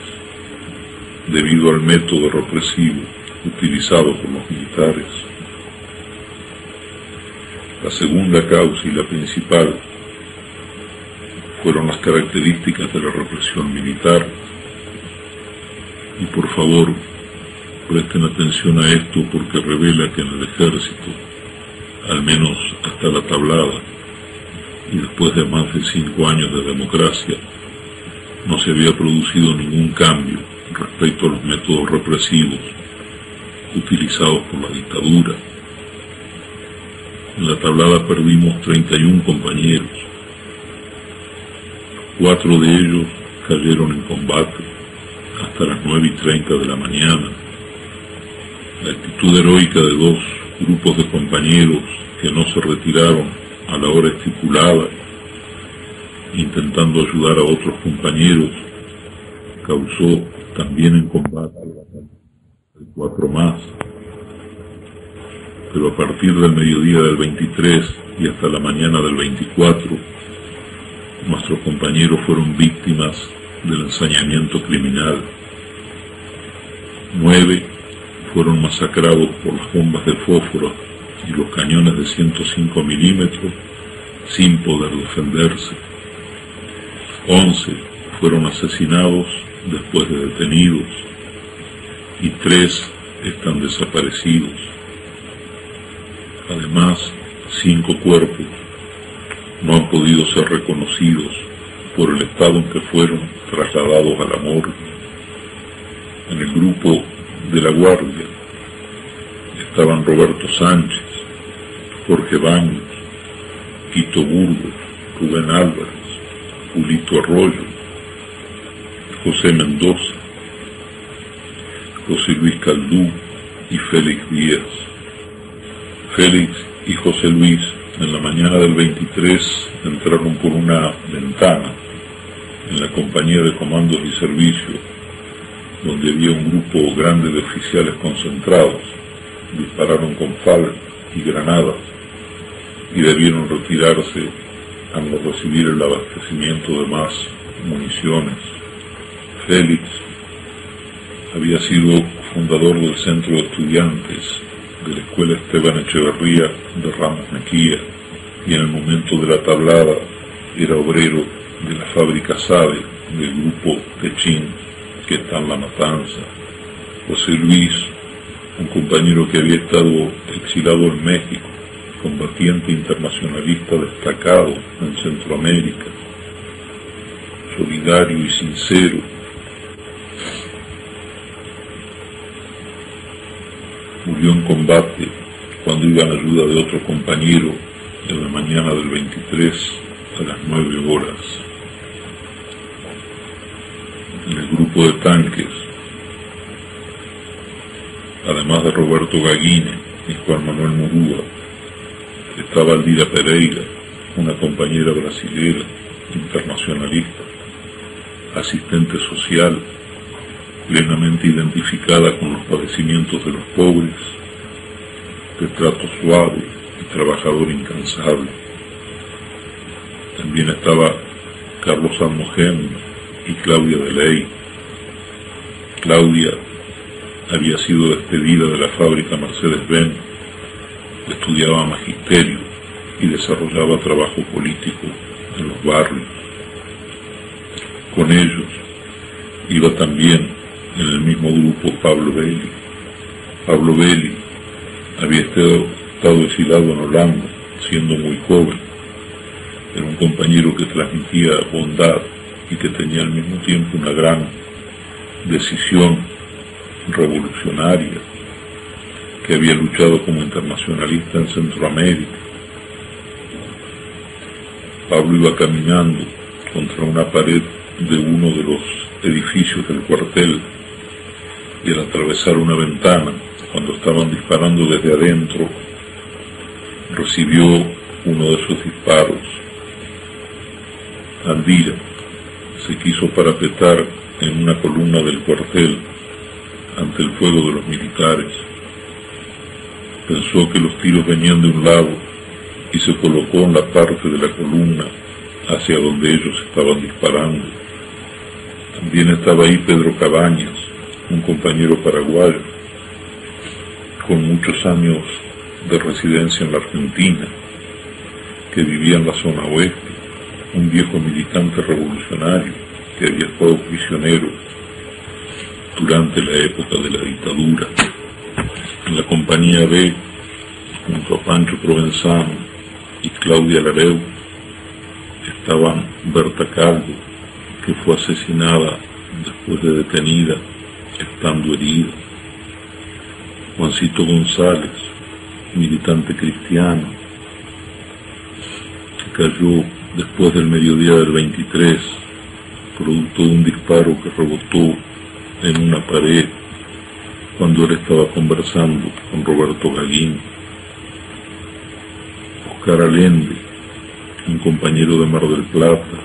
debido al método represivo utilizado por los militares. La segunda causa y la principal fueron las características de la represión militar. Y por favor, presten atención a esto porque revela que en el ejército, al menos hasta la tablada, y después de más de 5 años de democracia, no se había producido ningún cambio respecto a los métodos represivos utilizados por la dictadura. En la tablada perdimos 31 compañeros. 4 de ellos cayeron en combate hasta las 9:30 de la mañana. La actitud heroica de 2 grupos de compañeros que no se retiraron a la hora estipulada, intentando ayudar a otros compañeros, causó también en combate de 4 más. Pero a partir del mediodía del 23 y hasta la mañana del 24, nuestros compañeros fueron víctimas del ensañamiento criminal. 9 fueron masacrados por las bombas de fósforo y los cañones de 105 milímetros sin poder defenderse. 11 fueron asesinados después de detenidos y 3 están desaparecidos. Además, 5 cuerpos no han podido ser reconocidos por el estado en que fueron trasladados a la morgue. En el grupo de la guardia estaban Roberto Sánchez, Jorge Baños, Quito Burgos, Rubén Álvarez, Julito Arroyo, José Mendoza, José Luis Caldú y Félix Díaz. Félix y José Luis en la mañana del 23 entraron por una ventana en la compañía de comandos y servicios, donde había un grupo grande de oficiales concentrados. Dispararon con FAL y granadas y debieron retirarse al no recibir el abastecimiento de más municiones. Félix había sido fundador del Centro de Estudiantes de la Escuela Esteban Echeverría de Ramos Mejía, y en el momento de la tablada era obrero de la fábrica SADE del grupo Techín, que está en La Matanza. José Luis, un compañero que había estado exilado en México, combatiente internacionalista destacado en Centroamérica, solidario y sincero. Murió en combate cuando iba en ayuda de otro compañero en la mañana del 23 a las 9 horas. En el grupo de tanques, además de Roberto Gaguine y Juan Manuel Murúa, estaba Aldira Pereira, una compañera brasilera, internacionalista, asistente social, plenamente identificada con los padecimientos de los pobres, de trato suave y trabajador incansable. También estaba Carlos Almogén y Claudia de Ley. Claudia había sido despedida de la fábrica Mercedes-Benz, estudiaba magisterio y desarrollaba trabajo político en los barrios. Con ellos iba también en el mismo grupo Pablo Belli. Pablo Belli había estado exilado en Holanda, siendo muy joven. Era un compañero que transmitía bondad y que tenía al mismo tiempo una gran decisión revolucionaria, que había luchado como internacionalista en Centroamérica. Pablo iba caminando contra una pared de uno de los edificios del cuartel, y al atravesar una ventana, cuando estaban disparando desde adentro, recibió uno de esos disparos. Aldira se quiso parapetar en una columna del cuartel ante el fuego de los militares. Pensó que los tiros venían de un lado y se colocó en la parte de la columna hacia donde ellos estaban disparando. También estaba ahí Pedro Cabañas, un compañero paraguayo, con muchos años de residencia en la Argentina, que vivía en la zona oeste, un viejo militante revolucionario que había estado prisionero durante la época de la dictadura. En la compañía B, junto a Pancho Provenzano y Claudia Lareu, estaban Berta Calvo, que fue asesinada después de detenida, estando herida; Juancito González, militante cristiano, que cayó después del mediodía del 23, producto de un disparo que rebotó en una pared cuando él estaba conversando con Roberto Gaguín; Oscar Allende, un compañero de Mar del Plata,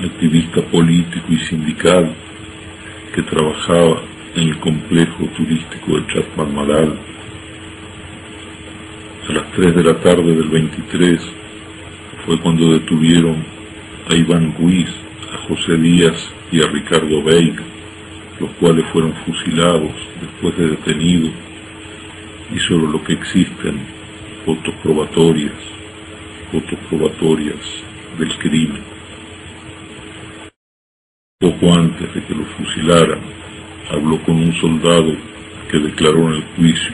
activista político y sindical, que trabajaba en el complejo turístico de Chasmalmalal. A las 3 de la tarde del 23 fue cuando detuvieron a Iván Ruiz, a José Díaz y a Ricardo Veiga, los cuales fueron fusilados después de detenidos, y sobre lo que existen fotos probatorias del crimen. Poco antes de que lo fusilaran, habló con un soldado que declaró en el juicio.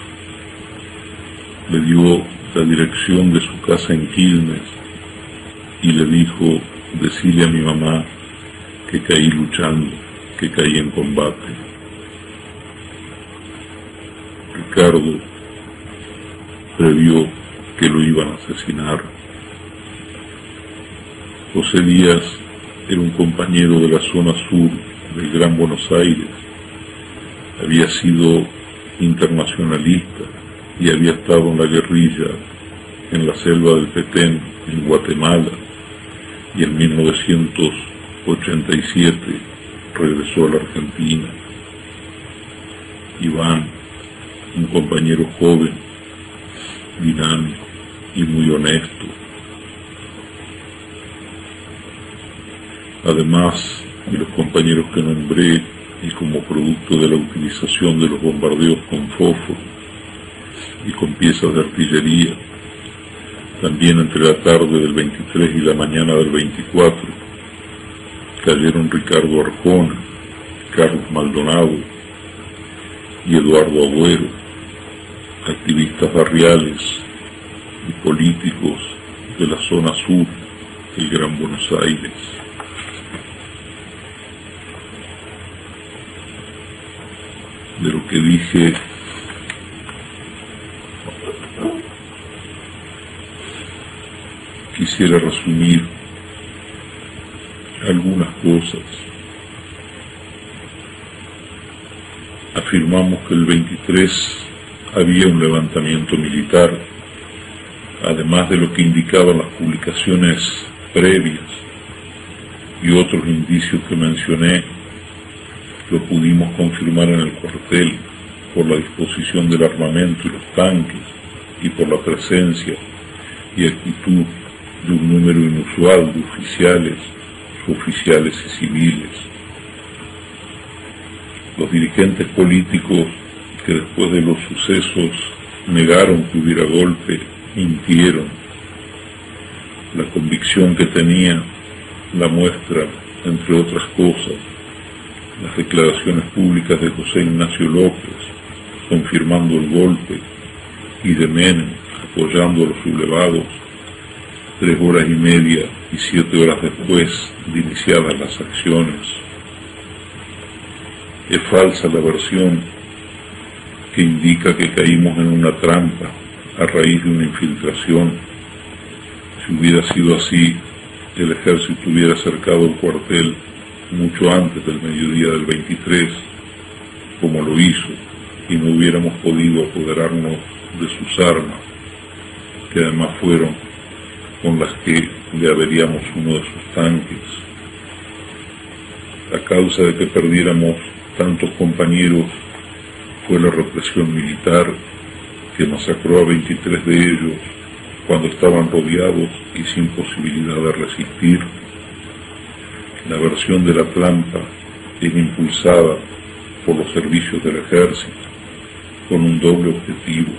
Le dio la dirección de su casa en Quilmes y le dijo: decile a mi mamá que caí luchando, que caí en combate. Ricardo previó que lo iban a asesinar. José Díaz era un compañero de la zona sur del Gran Buenos Aires. Había sido internacionalista y había estado en la guerrilla en la selva del Petén, en Guatemala, y en 1987 regresó a la Argentina. Iván, un compañero joven, dinámico y muy honesto, además de los compañeros que nombré, y como producto de la utilización de los bombardeos con fósforo y con piezas de artillería, también entre la tarde del 23 y la mañana del 24, cayeron Ricardo Arjona, Carlos Maldonado y Eduardo Agüero, activistas barriales y políticos de la zona sur del Gran Buenos Aires. De lo que dije, quisiera resumir algunas cosas. Afirmamos que el 23 había un levantamiento militar, además de lo que indicaban las publicaciones previas y otros indicios que mencioné. Lo pudimos confirmar en el cuartel por la disposición del armamento y los tanques, y por la presencia y actitud de un número inusual de oficiales, suboficiales y civiles. Los dirigentes políticos que después de los sucesos negaron que hubiera golpe, mintieron. La convicción que tenía la muestra, entre otras cosas, las declaraciones públicas de José Ignacio López confirmando el golpe y de Menem apoyando a los sublevados 3 horas y media y 7 horas después de iniciadas las acciones. Es falsa la versión que indica que caímos en una trampa a raíz de una infiltración. Si hubiera sido así, el ejército hubiera cercado el cuartel mucho antes del mediodía del 23, como lo hizo, y no hubiéramos podido apoderarnos de sus armas, que además fueron con las que le averiamos uno de sus tanques. La causa de que perdiéramos tantos compañeros fue la represión militar, que masacró a 23 de ellos cuando estaban rodeados y sin posibilidad de resistir. La versión de la trampa es impulsada por los servicios del ejército con un doble objetivo.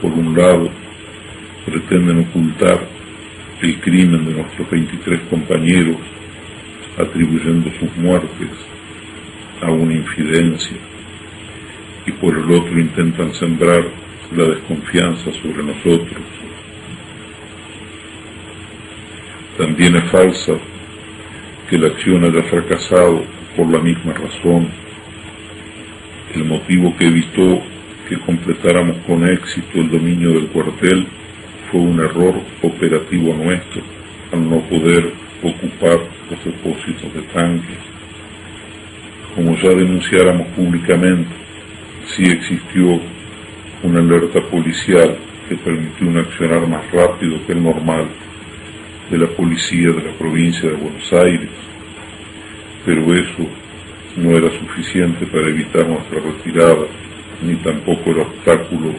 Por un lado, pretenden ocultar el crimen de nuestros 23 compañeros, atribuyendo sus muertes a una infidencia, y por el otro intentan sembrar la desconfianza sobre nosotros. También es falsa que la acción haya fracasado por la misma razón. El motivo que evitó que completáramos con éxito el dominio del cuartel fue un error operativo nuestro al no poder ocupar los depósitos de tanques. Como ya denunciáramos públicamente, sí existió una alerta policial que permitió un accionar más rápido que el normal de la policía de la provincia de Buenos Aires, pero eso no era suficiente para evitar nuestra retirada, ni tampoco el obstáculo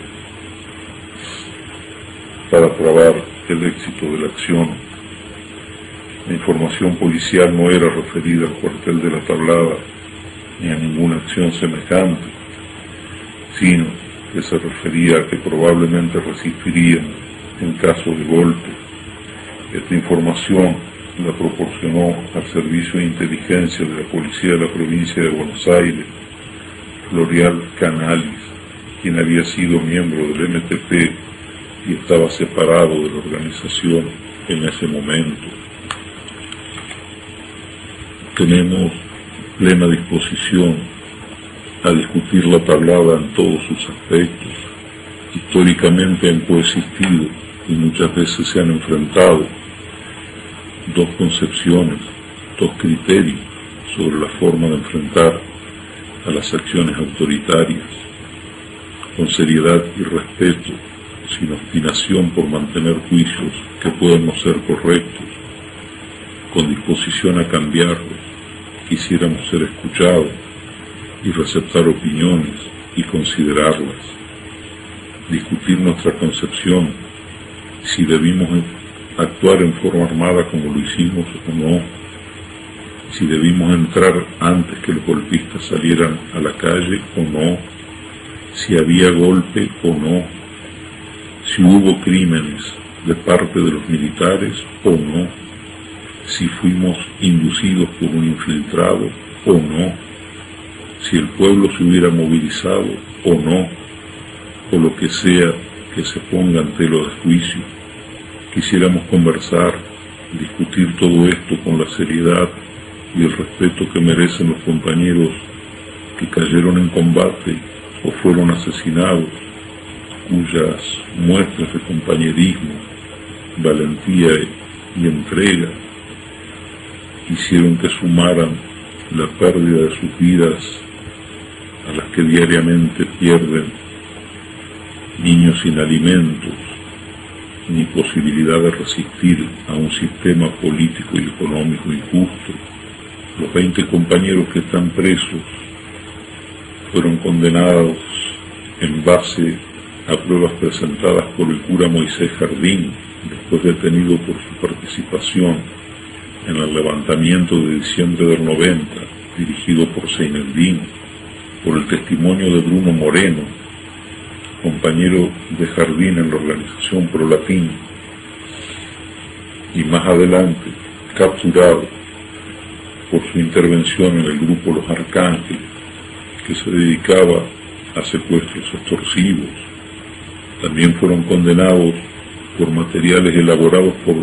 para trabar el éxito de la acción. La información policial no era referida al cuartel de la Tablada, ni a ninguna acción semejante, sino que se refería a que probablemente resistirían en caso de golpe. Esta información la proporcionó al Servicio de Inteligencia de la Policía de la Provincia de Buenos Aires, L'Oreal Canalis, quien había sido miembro del MTP y estaba separado de la organización en ese momento. Tenemos plena disposición a discutir la Tablada en todos sus aspectos. Históricamente han coexistido y muchas veces se han enfrentado dos concepciones, dos criterios sobre la forma de enfrentar a las acciones autoritarias, con seriedad y respeto, sin obstinación por mantener juicios que puedan no ser correctos, con disposición a cambiarlos. Quisiéramos ser escuchados y receptar opiniones y considerarlas, discutir nuestra concepción, si debimos actuar en forma armada como lo hicimos o no, si debimos entrar antes que los golpistas salieran a la calle o no, si había golpe o no, si hubo crímenes de parte de los militares o no, si fuimos inducidos por un infiltrado o no, si el pueblo se hubiera movilizado o no, o lo que sea que se ponga en tela de juicio. Quisiéramos conversar, discutir todo esto con la seriedad y el respeto que merecen los compañeros que cayeron en combate o fueron asesinados, cuyas muestras de compañerismo, valentía y entrega hicieron que sumaran la pérdida de sus vidas a las que diariamente pierden niños sin alimentos ni posibilidad de resistir a un sistema político y económico injusto. Los 20 compañeros que están presos fueron condenados en base a pruebas presentadas por el cura Moisés Jardín, después detenido por su participación en el levantamiento de diciembre del 90, dirigido por Seineldín, por el testimonio de Bruno Moreno, compañero de Jardín en la organización Prolatín, y más adelante capturado por su intervención en el grupo Los Arcángeles, que se dedicaba a secuestros extorsivos. También fueron condenados por materiales elaborados por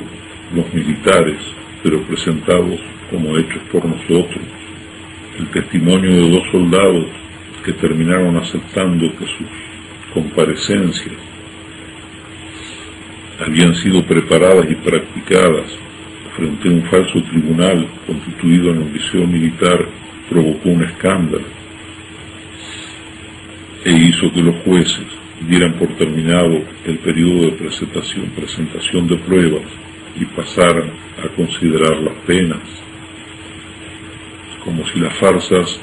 los militares, pero presentados como hechos por nosotros. El testimonio de 2 soldados que terminaron aceptando que sus comparecencias habían sido preparadas y practicadas frente a un falso tribunal constituido en un liceo militar, provocó un escándalo e hizo que los jueces dieran por terminado el periodo de presentación de pruebas y pasaran a considerar las penas, como si las farsas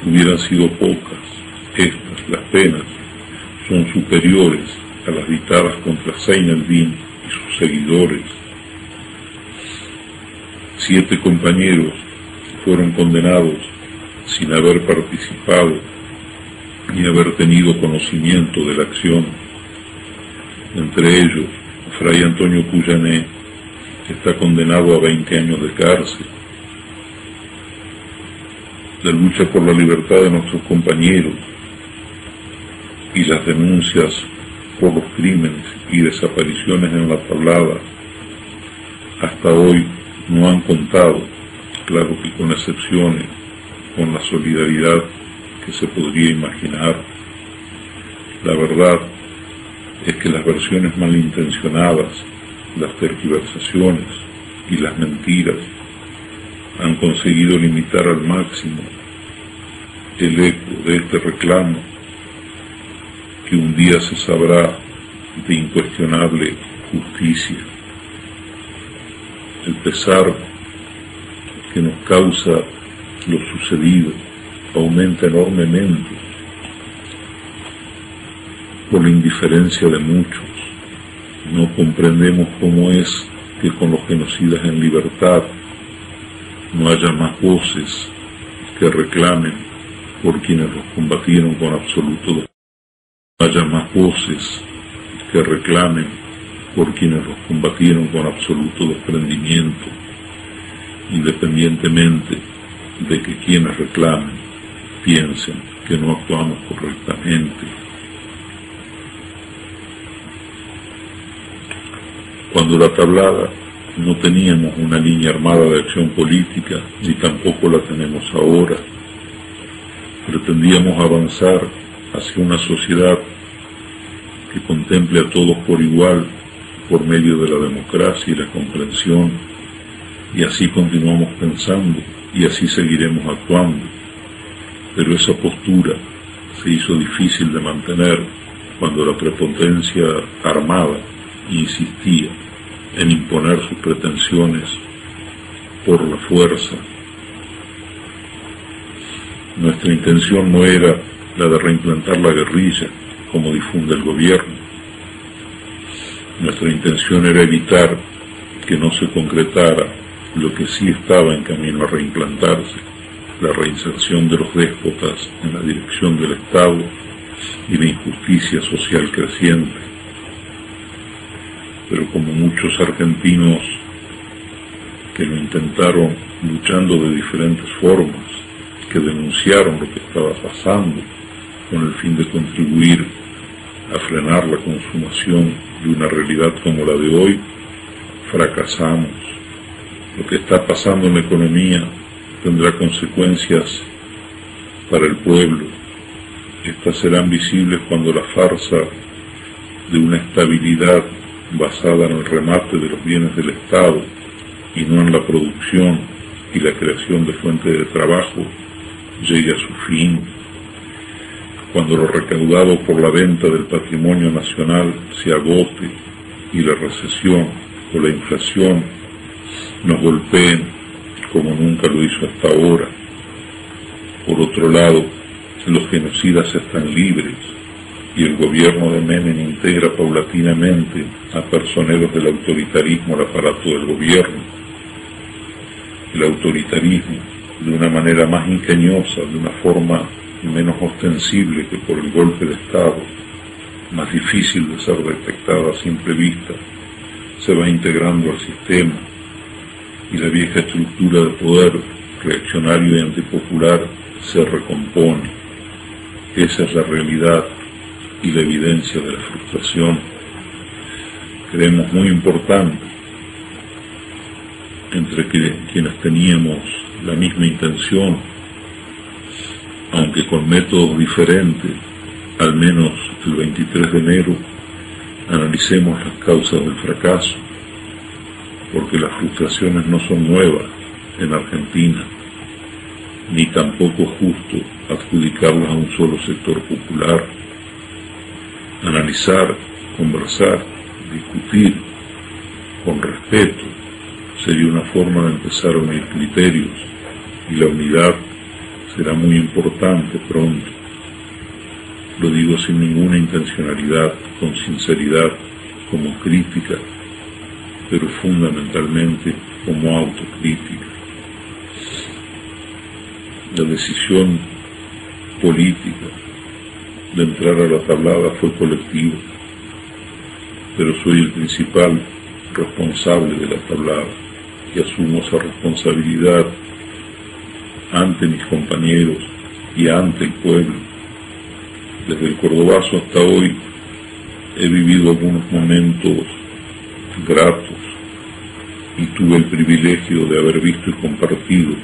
hubieran sido pocas. Estas, las penas, son superiores a las dictadas contra Seineldín y sus seguidores. 7 compañeros fueron condenados sin haber participado ni haber tenido conocimiento de la acción. Entre ellos, Fray Antonio Cuyané, que está condenado a 20 años de cárcel. La lucha por la libertad de nuestros compañeros y las denuncias por los crímenes y desapariciones en la Tablada hasta hoy no han contado, claro que con excepciones, con la solidaridad que se podría imaginar. La verdad es que las versiones malintencionadas, las tergiversaciones y las mentiras han conseguido limitar al máximo el eco de este reclamo, que un día se sabrá de incuestionable justicia. El pesar que nos causa lo sucedido aumenta enormemente por la indiferencia de muchos. No comprendemos cómo es que con los genocidas en libertad no haya más voces que reclamen por quienes los combatieron con absoluto no haya más voces que reclamen por quienes los combatieron con absoluto desprendimiento, independientemente de que quienes reclamen piensen que no actuamos correctamente. Cuando la Tablada no teníamos una línea armada de acción política, ni tampoco la tenemos ahora. Pretendíamos avanzar hacia una sociedad que contemple a todos por igual, por medio de la democracia y la comprensión, y así continuamos pensando, y así seguiremos actuando. Pero esa postura se hizo difícil de mantener cuando la prepotencia armada insistía en imponer sus pretensiones por la fuerza. Nuestra intención no era la de reimplantar la guerrilla, como difunde el gobierno. Nuestra intención era evitar que no se concretara Lo que sí estaba en camino a reimplantarse, la reinserción de los déspotas en la dirección del Estado y la injusticia social creciente. Pero como muchos argentinos que lo intentaron luchando de diferentes formas, que denunciaron lo que estaba pasando con el fin de contribuir a frenar la consumación de una realidad como la de hoy, fracasamos. Lo que está pasando en la economía tendrá consecuencias para el pueblo. Estas serán visibles cuando la farsa de una estabilidad basada en el remate de los bienes del Estado y no en la producción y la creación de fuentes de trabajo llegue a su fin, cuando lo recaudado por la venta del patrimonio nacional se agote y la recesión o la inflación nos golpeen como nunca lo hizo hasta ahora. Por otro lado, los genocidas están libres y el gobierno de Menem integra paulatinamente a personeros del autoritarismo al aparato del gobierno. El autoritarismo, de una manera más ingeniosa, de una forma menos ostensible que por el golpe de Estado, más difícil de ser detectada a simple vista, se va integrando al sistema y la vieja estructura de poder reaccionario y antipopular se recompone. Esa es la realidad y la evidencia de la frustración. Creemos muy importante, entre quienes teníamos la misma intención, aunque con métodos diferentes, al menos el 23 de enero, analicemos las causas del fracaso, porque las frustraciones no son nuevas en Argentina, ni tampoco es justo adjudicarlas a un solo sector popular. Analizar, conversar, discutir con respeto sería una forma de empezar a unir criterios, y la unidad será muy importante pronto. Lo digo sin ninguna intencionalidad, con sinceridad, como crítica, pero fundamentalmente como autocrítica. La decisión política de entrar a la tablada fue colectiva, pero soy el principal responsable de la tablada y asumo esa responsabilidad ante mis compañeros y ante el pueblo. Desde el Cordobazo hasta hoy he vivido algunos momentos gratos y tuve el privilegio de haber visto y compartido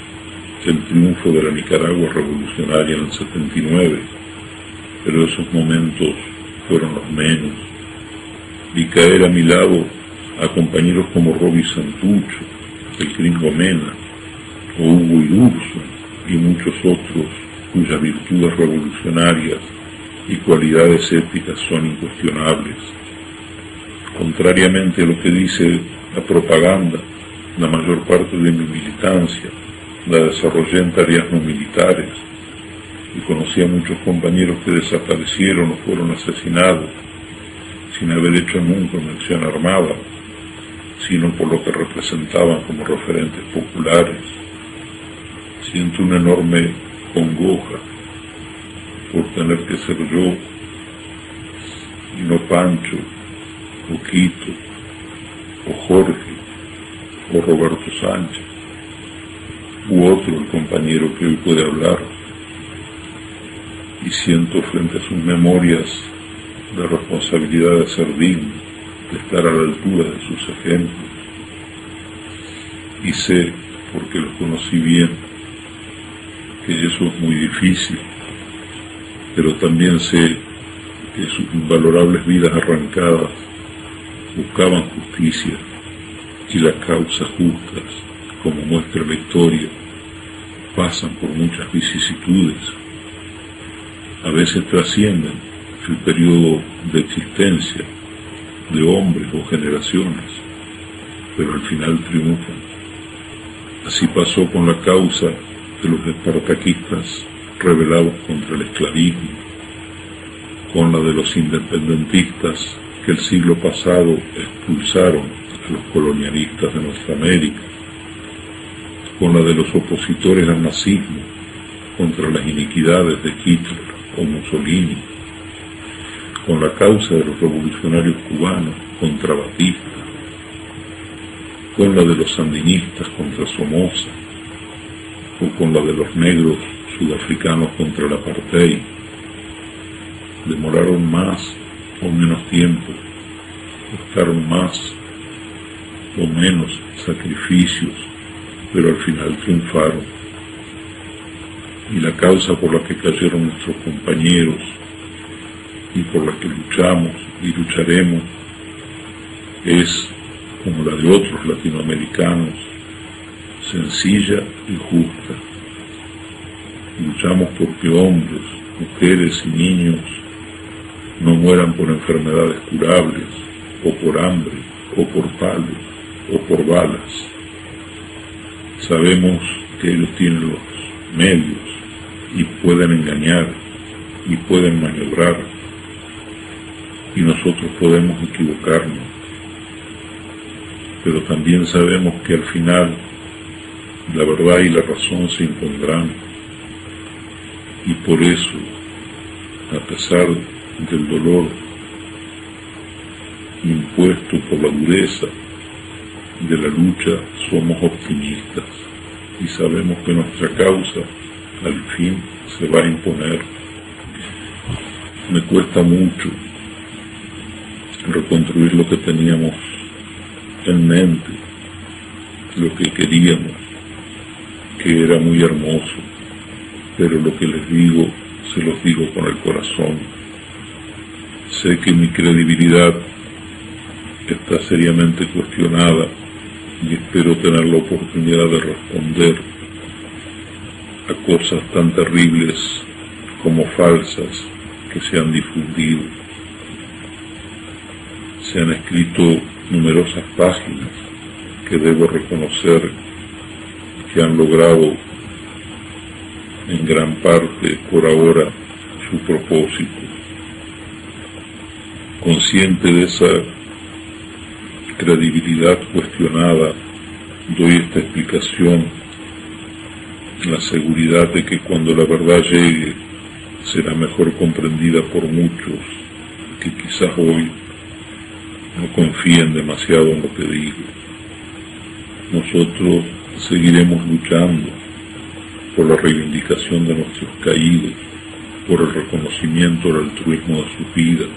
el triunfo de la Nicaragua revolucionaria en el 79, pero esos momentos fueron los menos. Vi caer a mi lado a compañeros como Roby Santucho, el Gringo Mena, o Hugo Irurso, y muchos otros cuyas virtudes revolucionarias y cualidades éticas son incuestionables. Contrariamente a lo que dice la propaganda, la mayor parte de mi militancia la desarrollé en tareas no militares, y conocí a muchos compañeros que desaparecieron o fueron asesinados sin haber hecho nunca una acción armada, sino por lo que representaban como referentes populares. Siento una enorme congoja por tener que ser yo, y no Pancho, o Quito, o Jorge, o Roberto Sánchez, u otro, el compañero que hoy puede hablar, y siento frente a sus memorias la responsabilidad de ser digno, de estar a la altura de sus ejemplos, y sé, porque los conocí bien, que eso es muy difícil, pero también sé que sus invalorables vidas arrancadas buscaban justicia, y las causas justas, como muestra la historia, pasan por muchas vicisitudes. A veces trascienden el periodo de existencia de hombres o generaciones, pero al final triunfan. Así pasó con la causa de los espartaquistas rebelados contra el esclavismo, con la de los independentistas que el siglo pasado expulsaron a los colonialistas de nuestra América, con la de los opositores al nazismo contra las iniquidades de Hitler o Mussolini, con la causa de los revolucionarios cubanos contra Batista, con la de los sandinistas contra Somoza, o con la de los negros sudafricanos contra el apartheid. Demoraron más o menos tiempo, costaron más o menos sacrificios, pero al final triunfaron. Y la causa por la que cayeron nuestros compañeros y por la que luchamos y lucharemos es, como la de otros latinoamericanos, sencilla y justa. Luchamos porque hombres, mujeres y niños no mueran por enfermedades curables, o por hambre, o por palos, o por balas. Sabemos que ellos tienen los medios y pueden engañar y pueden maniobrar, y nosotros podemos equivocarnos, pero también sabemos que al final la verdad y la razón se impondrán, y por eso, a pesar del dolor impuesto por la dureza de la lucha, somos optimistas y sabemos que nuestra causa al fin se va a imponer. Me cuesta mucho reconstruir lo que teníamos en mente, lo que queríamos, que era muy hermoso, pero lo que les digo, se los digo con el corazón. Sé que mi credibilidad está seriamente cuestionada y espero tener la oportunidad de responder a cosas tan terribles como falsas que se han difundido. Se han escrito numerosas páginas que debo reconocer que han logrado en gran parte por ahora su propósito. Consciente de esa credibilidad cuestionada, doy esta explicación, la seguridad de que cuando la verdad llegue será mejor comprendida por muchos que quizás hoy no confíen demasiado en lo que digo. Nosotros seguiremos luchando por la reivindicación de nuestros caídos, por el reconocimiento al altruismo de sus vidas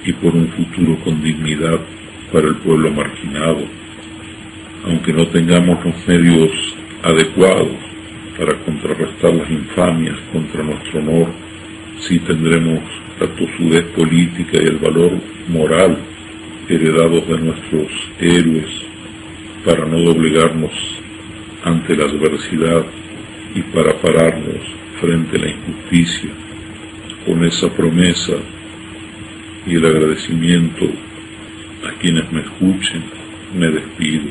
y por un futuro con dignidad para el pueblo marginado. Aunque no tengamos los medios adecuados para contrarrestar las infamias contra nuestro honor, sí tendremos la tosudez política y el valor moral heredados de nuestros héroes para no doblegarnos ante la adversidad y para pararnos frente a la injusticia. Con esa promesa y el agradecimiento a quienes me escuchen, me despido.